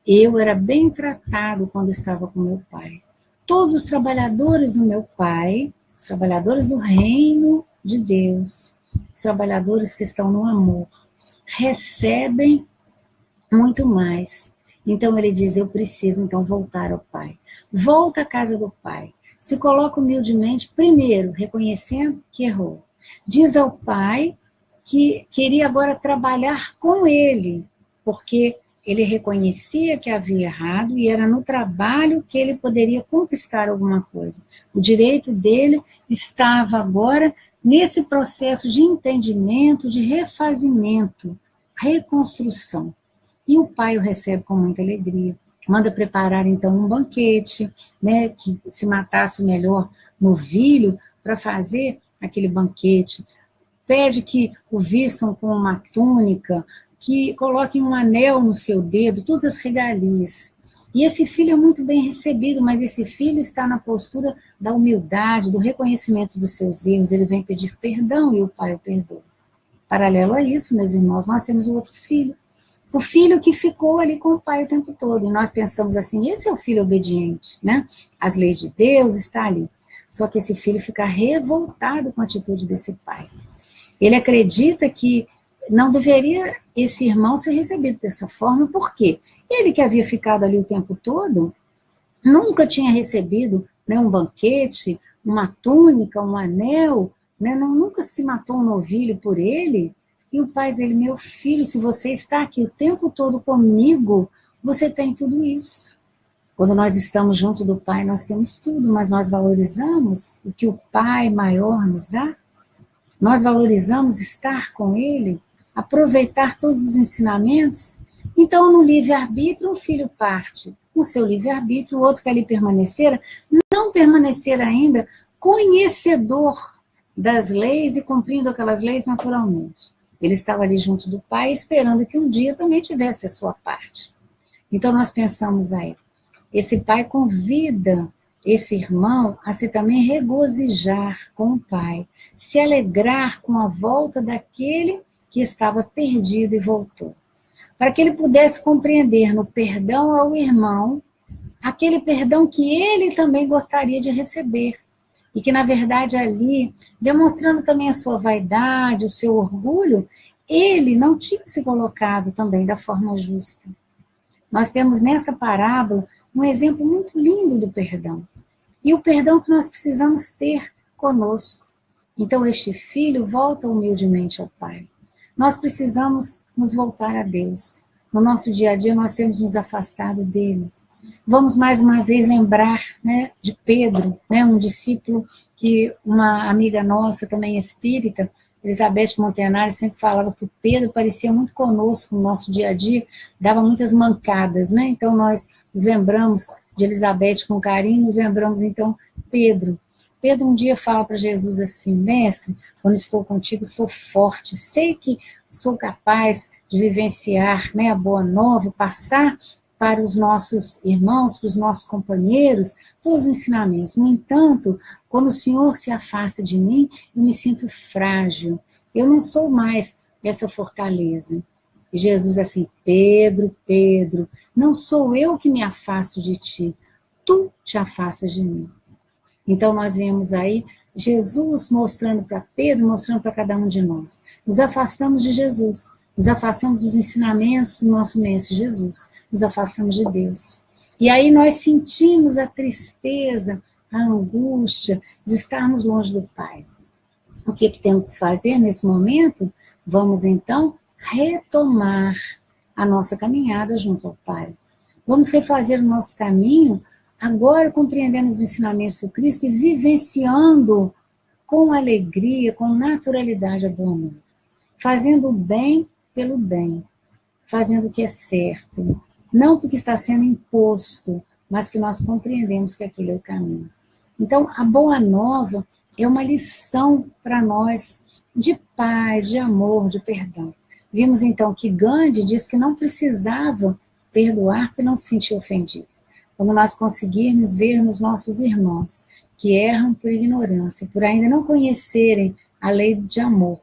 Eu era bem tratado quando estava com meu pai. Todos os trabalhadores do meu pai, os trabalhadores do reino de Deus, os trabalhadores que estão no amor, recebem muito mais. Então ele diz, eu preciso então voltar ao pai. Volta à casa do pai. Se coloca humildemente, primeiro, reconhecendo que errou. Diz ao pai que queria agora trabalhar com ele, porque ele reconhecia que havia errado e era no trabalho que ele poderia conquistar alguma coisa. O direito dele estava agora nesse processo de entendimento, de refazimento, reconstrução. E o pai o recebe com muita alegria. Manda preparar, então, um banquete, né, que se matasse o melhor novilho para fazer aquele banquete. Pede que o vistam com uma túnica, que coloquem um anel no seu dedo, todas as regalias. E esse filho é muito bem recebido, mas esse filho está na postura da humildade, do reconhecimento dos seus erros. Ele vem pedir perdão e o pai o perdoa. Paralelo a isso, meus irmãos, nós temos o outro filho. O filho que ficou ali com o pai o tempo todo. E nós pensamos assim, esse é o filho obediente, né? As leis de Deus está ali. Só que esse filho fica revoltado com a atitude desse pai. Ele acredita que não deveria esse irmão ser recebido dessa forma, por quê? Ele que havia ficado ali o tempo todo, nunca tinha recebido, né, um banquete, uma túnica, um anel, né, nunca se matou um novilho por ele. E o pai diz, meu filho, se você está aqui o tempo todo comigo, você tem tudo isso. Quando nós estamos junto do pai, nós temos tudo, mas nós valorizamos o que o pai maior nos dá? Nós valorizamos estar com ele, aproveitar todos os ensinamentos? Então, no livre-arbítrio, um filho parte com o seu livre-arbítrio, o outro quer ali permanecer, não permanecer ainda conhecedor das leis e cumprindo aquelas leis naturalmente. Ele estava ali junto do pai, esperando que um dia também tivesse a sua parte. Então nós pensamos aí, esse pai convida esse irmão a se também regozijar com o pai, se alegrar com a volta daquele que estava perdido e voltou. Para que ele pudesse compreender no perdão ao irmão, aquele perdão que ele também gostaria de receber. E que, na verdade, ali, demonstrando também a sua vaidade, o seu orgulho, ele não tinha se colocado também da forma justa. Nós temos nessa parábola um exemplo muito lindo do perdão. E o perdão que nós precisamos ter conosco. Então, este filho volta humildemente ao pai. Nós precisamos nos voltar a Deus. No nosso dia a dia, nós temos nos afastado dele. Vamos mais uma vez lembrar, né, de Pedro, né, um discípulo que uma amiga nossa, também espírita, Elizabeth Montenari, sempre falava que Pedro parecia muito conosco no nosso dia a dia, dava muitas mancadas, né? Então nós nos lembramos de Elizabeth com carinho, nos lembramos então Pedro. Pedro um dia fala para Jesus assim: mestre, quando estou contigo sou forte, sei que sou capaz de vivenciar, né, a boa nova, passar para os nossos irmãos, para os nossos companheiros, todos os ensinamentos. No entanto, quando o Senhor se afasta de mim, eu me sinto frágil, eu não sou mais essa fortaleza. E Jesus assim: Pedro, Pedro, não sou eu que me afasto de ti, tu te afastas de mim. Então nós vemos aí Jesus mostrando para Pedro, mostrando para cada um de nós. Nos afastamos de Jesus, nos afastamos dos ensinamentos do nosso mestre Jesus, nos afastamos de Deus. E aí nós sentimos a tristeza, a angústia de estarmos longe do Pai. O que temos que fazer nesse momento? Vamos então retomar a nossa caminhada junto ao Pai. Vamos refazer o nosso caminho, agora compreendendo os ensinamentos do Cristo e vivenciando com alegria, com naturalidade a boa nova. Fazendo o bem pelo bem, fazendo o que é certo, não porque está sendo imposto, mas que nós compreendemos que aquele é o caminho. Então, a boa nova é uma lição para nós de paz, de amor, de perdão. Vimos então que Gandhi disse que não precisava perdoar para não se sentir ofendido. Como nós conseguirmos ver nos nossos irmãos que erram por ignorância, por ainda não conhecerem a lei de amor.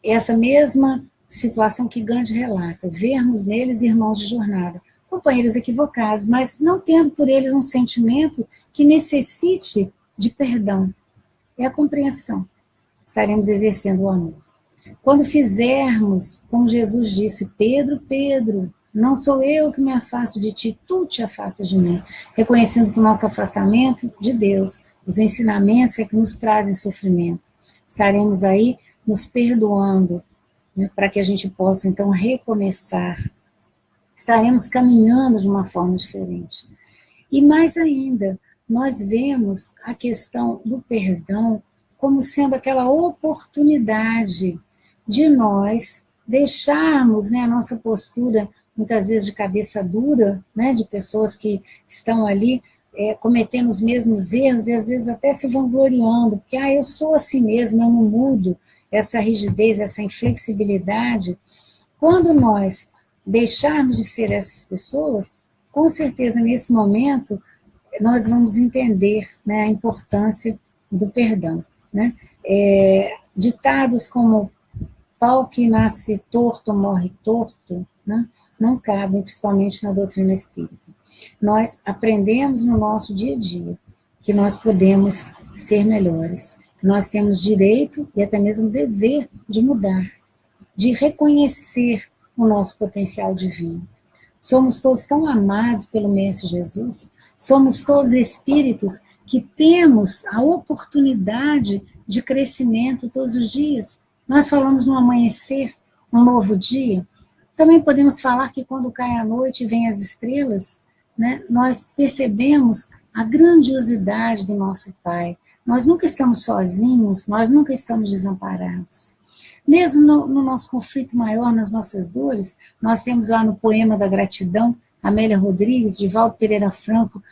Essa mesma situação que Gandhi relata, vermos neles irmãos de jornada, companheiros equivocados, mas não tendo por eles um sentimento que necessite de perdão. É a compreensão. Estaremos exercendo o amor. Quando fizermos, como Jesus disse, Pedro, Pedro, não sou eu que me afasto de ti, tu te afastas de mim. Reconhecendo que o nosso afastamento de Deus, os ensinamentos é que nos trazem sofrimento. Estaremos aí nos perdoando, né, para que a gente possa então recomeçar. Estaremos caminhando de uma forma diferente. E mais ainda, nós vemos a questão do perdão como sendo aquela oportunidade de nós deixarmos, né, a nossa postura, muitas vezes de cabeça dura, né, de pessoas que estão ali cometendo os mesmos erros e às vezes até se vangloriando, porque eu sou assim mesmo, eu não mudo, essa rigidez, essa inflexibilidade. Quando nós deixarmos de ser essas pessoas, com certeza nesse momento nós vamos entender, né, a importância do perdão. Né? Ditados como pau que nasce torto morre torto, né, não cabem, principalmente na doutrina espírita. Nós aprendemos no nosso dia a dia que nós podemos ser melhores, que nós temos direito e até mesmo dever de mudar, de reconhecer o nosso potencial divino. Somos todos tão amados pelo Mestre Jesus, somos todos espíritos que temos a oportunidade de crescimento todos os dias. Nós falamos no amanhecer, um novo dia. Também podemos falar que quando cai a noite e vem as estrelas, né, nós percebemos a grandiosidade do nosso Pai. Nós nunca estamos sozinhos, nós nunca estamos desamparados. Mesmo no nosso conflito maior, nas nossas dores, nós temos lá no Poema da Gratidão, Amélia Rodrigues, Divaldo Pereira Franco,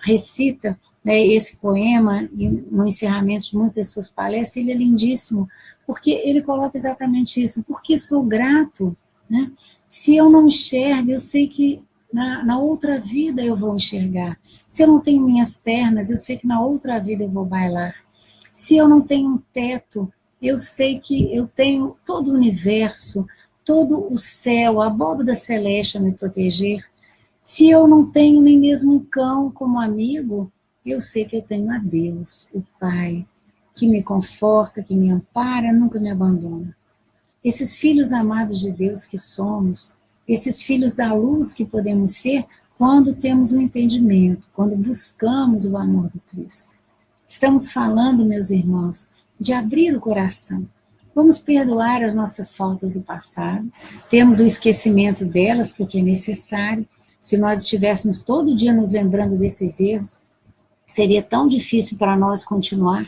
recita, né, esse poema no encerramento de muitas de suas palestras. Ele é lindíssimo, porque ele coloca exatamente isso. Porque sou grato, né? Se eu não enxergo, eu sei que na outra vida eu vou enxergar. Se eu não tenho minhas pernas, eu sei que na outra vida eu vou bailar. Se eu não tenho um teto, eu sei que eu tenho todo o universo, todo o céu, a abóbada celeste a me proteger. Se eu não tenho nem mesmo um cão como amigo, eu sei que eu tenho a Deus, o Pai, que me conforta, que me ampara, nunca me abandona. Esses filhos amados de Deus que somos, esses filhos da luz que podemos ser quando temos um entendimento, quando buscamos o amor do Cristo. Estamos falando, meus irmãos, de abrir o coração. Vamos perdoar as nossas faltas do passado, temos o esquecimento delas porque é necessário. Se nós estivéssemos todo dia nos lembrando desses erros, seria tão difícil para nós continuar,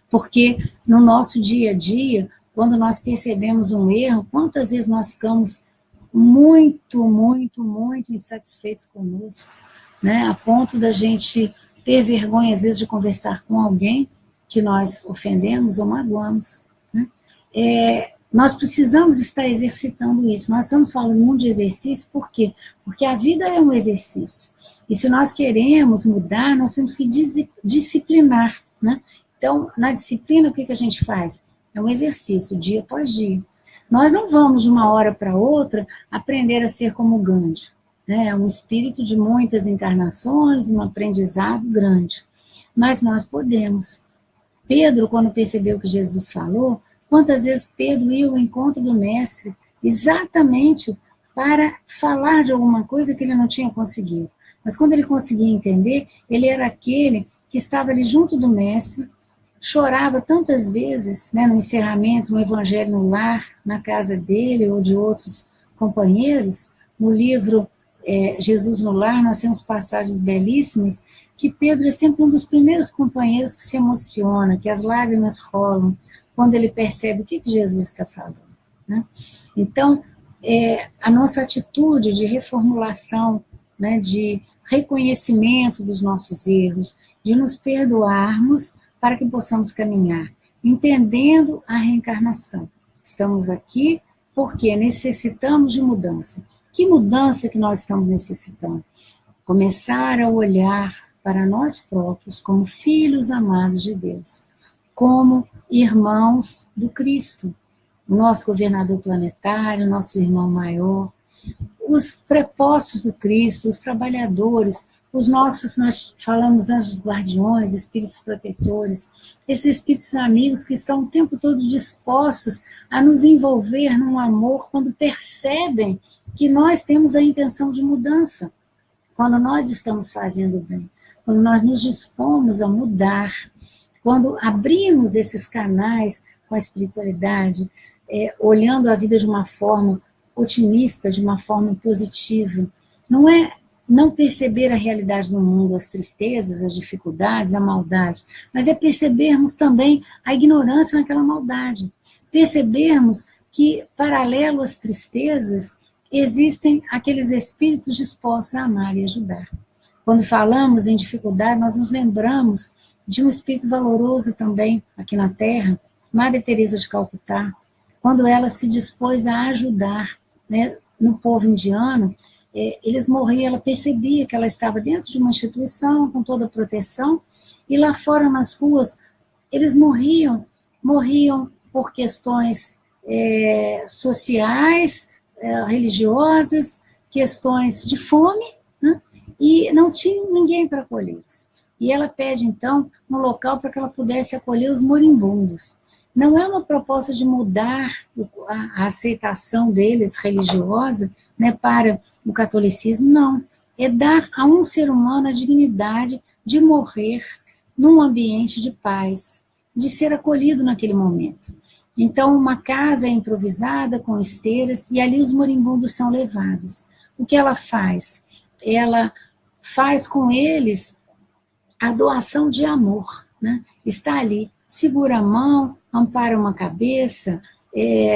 porque no nosso dia a dia, quando nós percebemos um erro, quantas vezes nós ficamos muito, muito, muito insatisfeitos conosco, né, a ponto da gente ter vergonha, às vezes, de conversar com alguém que nós ofendemos ou magoamos, né? Nós precisamos estar exercitando isso. Nós estamos falando muito de exercício, por quê? Porque a vida é um exercício. E se nós queremos mudar, nós temos que disciplinar, né? Então, na disciplina, o que a gente faz? É um exercício, dia após dia. Nós não vamos, de uma hora para outra, aprender a ser como Gandhi, né? É um espírito de muitas encarnações, um aprendizado grande. Mas nós podemos. Pedro, quando percebeu o que Jesus falou, quantas vezes Pedro ia ao encontro do mestre exatamente para falar de alguma coisa que ele não tinha conseguido. Mas quando ele conseguia entender, ele era aquele que estava ali junto do mestre, chorava tantas vezes, né, no encerramento, no Evangelho no Lar, na casa dele ou de outros companheiros. No livro Jesus no Lar, nós temos passagens belíssimas, que Pedro é sempre um dos primeiros companheiros que se emociona, que as lágrimas rolam, quando ele percebe o que Jesus está falando, né? Então, a nossa atitude de reformulação, né, de reconhecimento dos nossos erros, de nos perdoarmos para que possamos caminhar, entendendo a reencarnação. Estamos aqui porque necessitamos de mudança. Que mudança que nós estamos necessitando? Começar a olhar para nós próprios como filhos amados de Deus, como irmãos do Cristo, o nosso governador planetário, nosso irmão maior, os prepostos do Cristo, os trabalhadores, os nossos, nós falamos anjos guardiões, espíritos protetores, esses espíritos amigos que estão o tempo todo dispostos a nos envolver num amor quando percebem que nós temos a intenção de mudança, quando nós estamos fazendo bem, quando nós nos dispomos a mudar, quando abrimos esses canais com a espiritualidade, olhando a vida de uma forma otimista, de uma forma positiva. Não é não perceber a realidade do mundo, as tristezas, as dificuldades, a maldade, mas é percebermos também a ignorância naquela maldade. Percebermos que, paralelo às tristezas, existem aqueles espíritos dispostos a amar e ajudar. Quando falamos em dificuldade, nós nos lembramos de um espírito valoroso também aqui na Terra, Madre Teresa de Calcutá, quando ela se dispôs a ajudar, né, no povo indiano. Eles morriam, ela percebia que ela estava dentro de uma instituição com toda a proteção, e lá fora nas ruas, eles morriam por questões sociais, religiosas, questões de fome, né, e não tinha ninguém para acolhê-los. E ela pede, então, um local para que ela pudesse acolher os moribundos. Não é uma proposta de mudar a aceitação deles religiosa, né, para o catolicismo, não. É dar a um ser humano a dignidade de morrer num ambiente de paz, de ser acolhido naquele momento. Então, uma casa é improvisada com esteiras e ali os moribundos são levados. O que ela faz? Ela faz com eles a doação de amor, né? Está ali, segura a mão, ampara uma cabeça,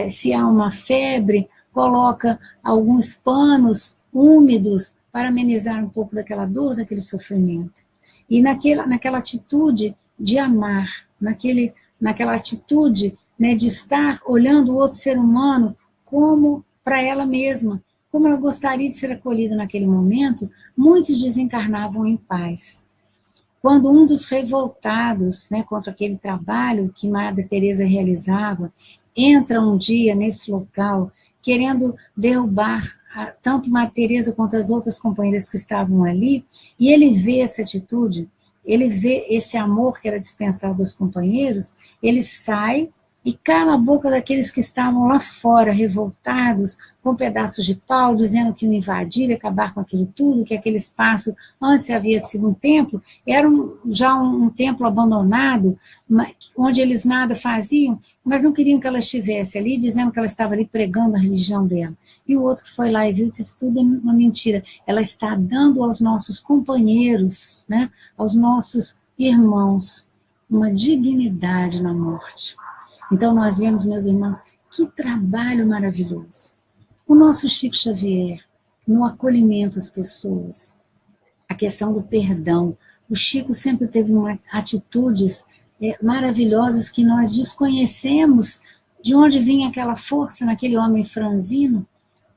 se há uma febre, coloca alguns panos úmidos para amenizar um pouco daquela dor, daquele sofrimento. E naquela atitude de amar, naquela atitude, né, de estar olhando o outro ser humano como para ela mesma, como ela gostaria de ser acolhida naquele momento, muitos desencarnavam em paz. Quando um dos revoltados, né, contra aquele trabalho que Madre Teresa realizava, entra um dia nesse local, querendo derrubar tanto Madre Teresa quanto as outras companheiras que estavam ali, e ele vê essa atitude, ele vê esse amor que era dispensado aos companheiros, ele sai e cala a boca daqueles que estavam lá fora, revoltados, com pedaços de pau, dizendo que iam invadir e acabar com aquilo tudo, que aquele espaço, antes havia sido um templo, era já um templo abandonado, onde eles nada faziam, mas não queriam que ela estivesse ali, dizendo que ela estava ali pregando a religião dela. E o outro que foi lá e viu, disse, tudo é uma mentira. Ela está dando aos nossos companheiros, né, aos nossos irmãos, uma dignidade na morte. Então nós vemos, meus irmãos, que trabalho maravilhoso. O nosso Chico Xavier, no acolhimento às pessoas, a questão do perdão. O Chico sempre teve atitudes maravilhosas que nós desconhecemos de onde vinha aquela força naquele homem franzino.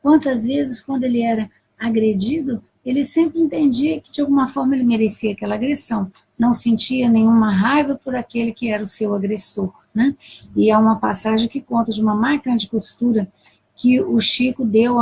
Quantas vezes, quando ele era agredido, ele sempre entendia que de alguma forma ele merecia aquela agressão, não sentia nenhuma raiva por aquele que era o seu agressor, né? E há uma passagem que conta de uma máquina de costura que o Chico deu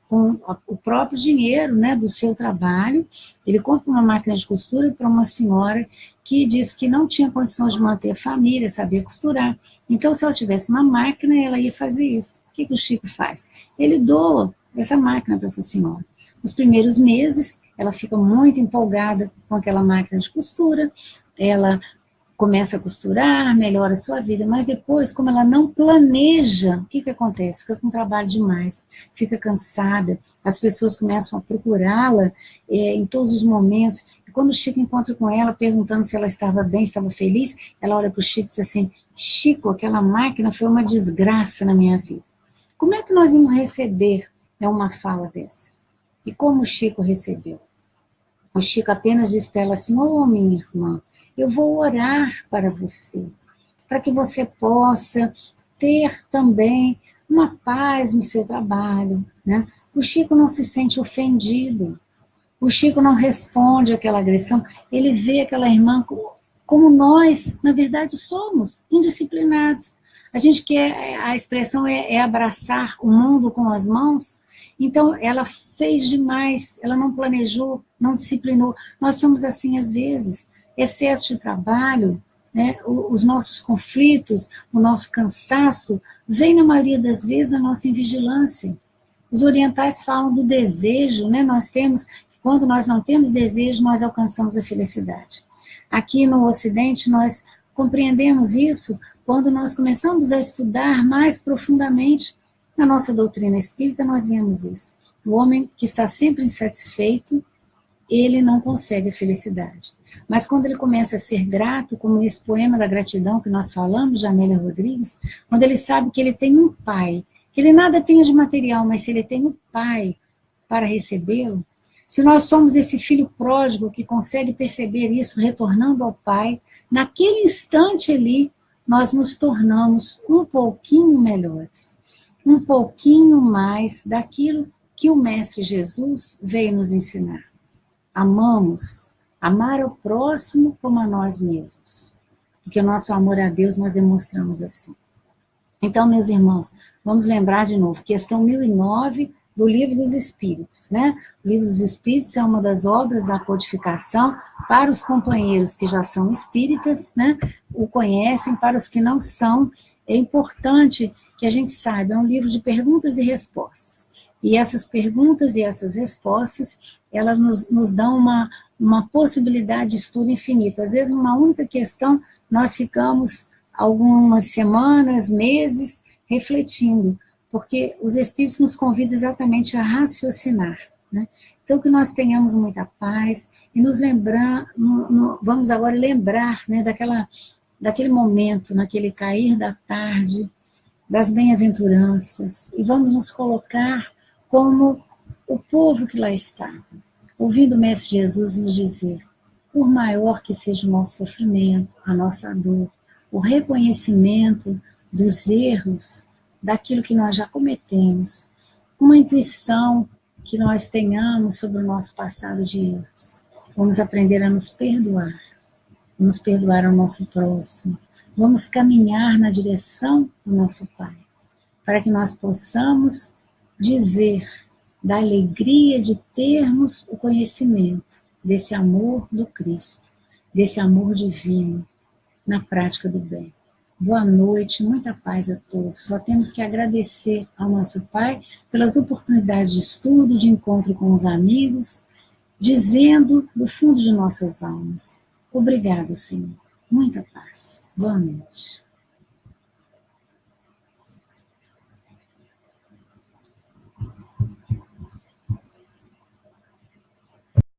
com o próprio dinheiro, né, do seu trabalho. Ele compra uma máquina de costura para uma senhora que disse que não tinha condições de manter a família, sabia costurar. Então, se ela tivesse uma máquina, ela ia fazer isso. O que o Chico faz? Ele doa essa máquina para essa senhora. Nos primeiros meses, ela fica muito empolgada com aquela máquina de costura, ela começa a costurar, melhora a sua vida, mas depois, como ela não planeja, o que acontece? Fica com trabalho demais, fica cansada, as pessoas começam a procurá-la em todos os momentos, e quando o Chico encontra com ela, perguntando se ela estava bem, estava feliz, ela olha para o Chico e diz assim: Chico, aquela máquina foi uma desgraça na minha vida. Como é que nós vamos receber uma fala dessa? E como o Chico recebeu? O Chico apenas diz para ela assim: minha irmã, eu vou orar para você, para que você possa ter também uma paz no seu trabalho, né? O Chico não se sente ofendido, o Chico não responde àquela agressão, ele vê aquela irmã como nós, na verdade, somos, indisciplinados. A gente quer, a expressão é abraçar o mundo com as mãos. Então, ela fez demais, ela não planejou, não disciplinou. Nós somos assim às vezes. Excesso de trabalho, né, os nossos conflitos, o nosso cansaço, vem na maioria das vezes da nossa invigilância. Os orientais falam do desejo, né? Nós temos, quando nós não temos desejo, nós alcançamos a felicidade. Aqui no Ocidente, nós compreendemos isso quando nós começamos a estudar mais profundamente. Na nossa doutrina espírita, nós vemos isso. O homem que está sempre insatisfeito, ele não consegue a felicidade. Mas quando ele começa a ser grato, como esse poema da gratidão que nós falamos, de Amélia Rodrigues, quando ele sabe que ele tem um pai, que ele nada tenha de material, mas se ele tem um pai para recebê-lo, se nós somos esse filho pródigo que consegue perceber isso, retornando ao pai, naquele instante ali, nós nos tornamos um pouquinho melhores, um pouquinho mais daquilo que o Mestre Jesus veio nos ensinar. Amar ao próximo como a nós mesmos. Porque o nosso amor a Deus nós demonstramos assim. Então, meus irmãos, vamos lembrar de novo, questão 1009 do Livro dos Espíritos, né? O Livro dos Espíritos é uma das obras da codificação para os companheiros que já são espíritas, né? O conhecem, para os que não são, é importante que a gente saiba, é um livro de perguntas e respostas. E essas perguntas e essas respostas, elas nos dão uma possibilidade de estudo infinito. Às vezes, uma única questão, nós ficamos algumas semanas, meses, refletindo, porque os Espíritos nos convidam exatamente a raciocinar, né? Então, que nós tenhamos muita paz e nos lembrar, vamos agora lembrar, né, daquele momento, naquele cair da tarde, das bem-aventuranças, e vamos nos colocar como o povo que lá estava, ouvindo o Mestre Jesus nos dizer: por maior que seja o nosso sofrimento, a nossa dor, o reconhecimento dos erros, daquilo que nós já cometemos, uma intuição que nós tenhamos sobre o nosso passado de erros. Vamos aprender a nos perdoar, vamos perdoar ao nosso próximo, vamos caminhar na direção do nosso Pai, para que nós possamos dizer da alegria de termos o conhecimento desse amor do Cristo, desse amor divino, na prática do bem. Boa noite, muita paz a todos. Só temos que agradecer ao nosso Pai pelas oportunidades de estudo, de encontro com os amigos, dizendo do fundo de nossas almas: obrigado, Senhor. Muita paz. Boa noite.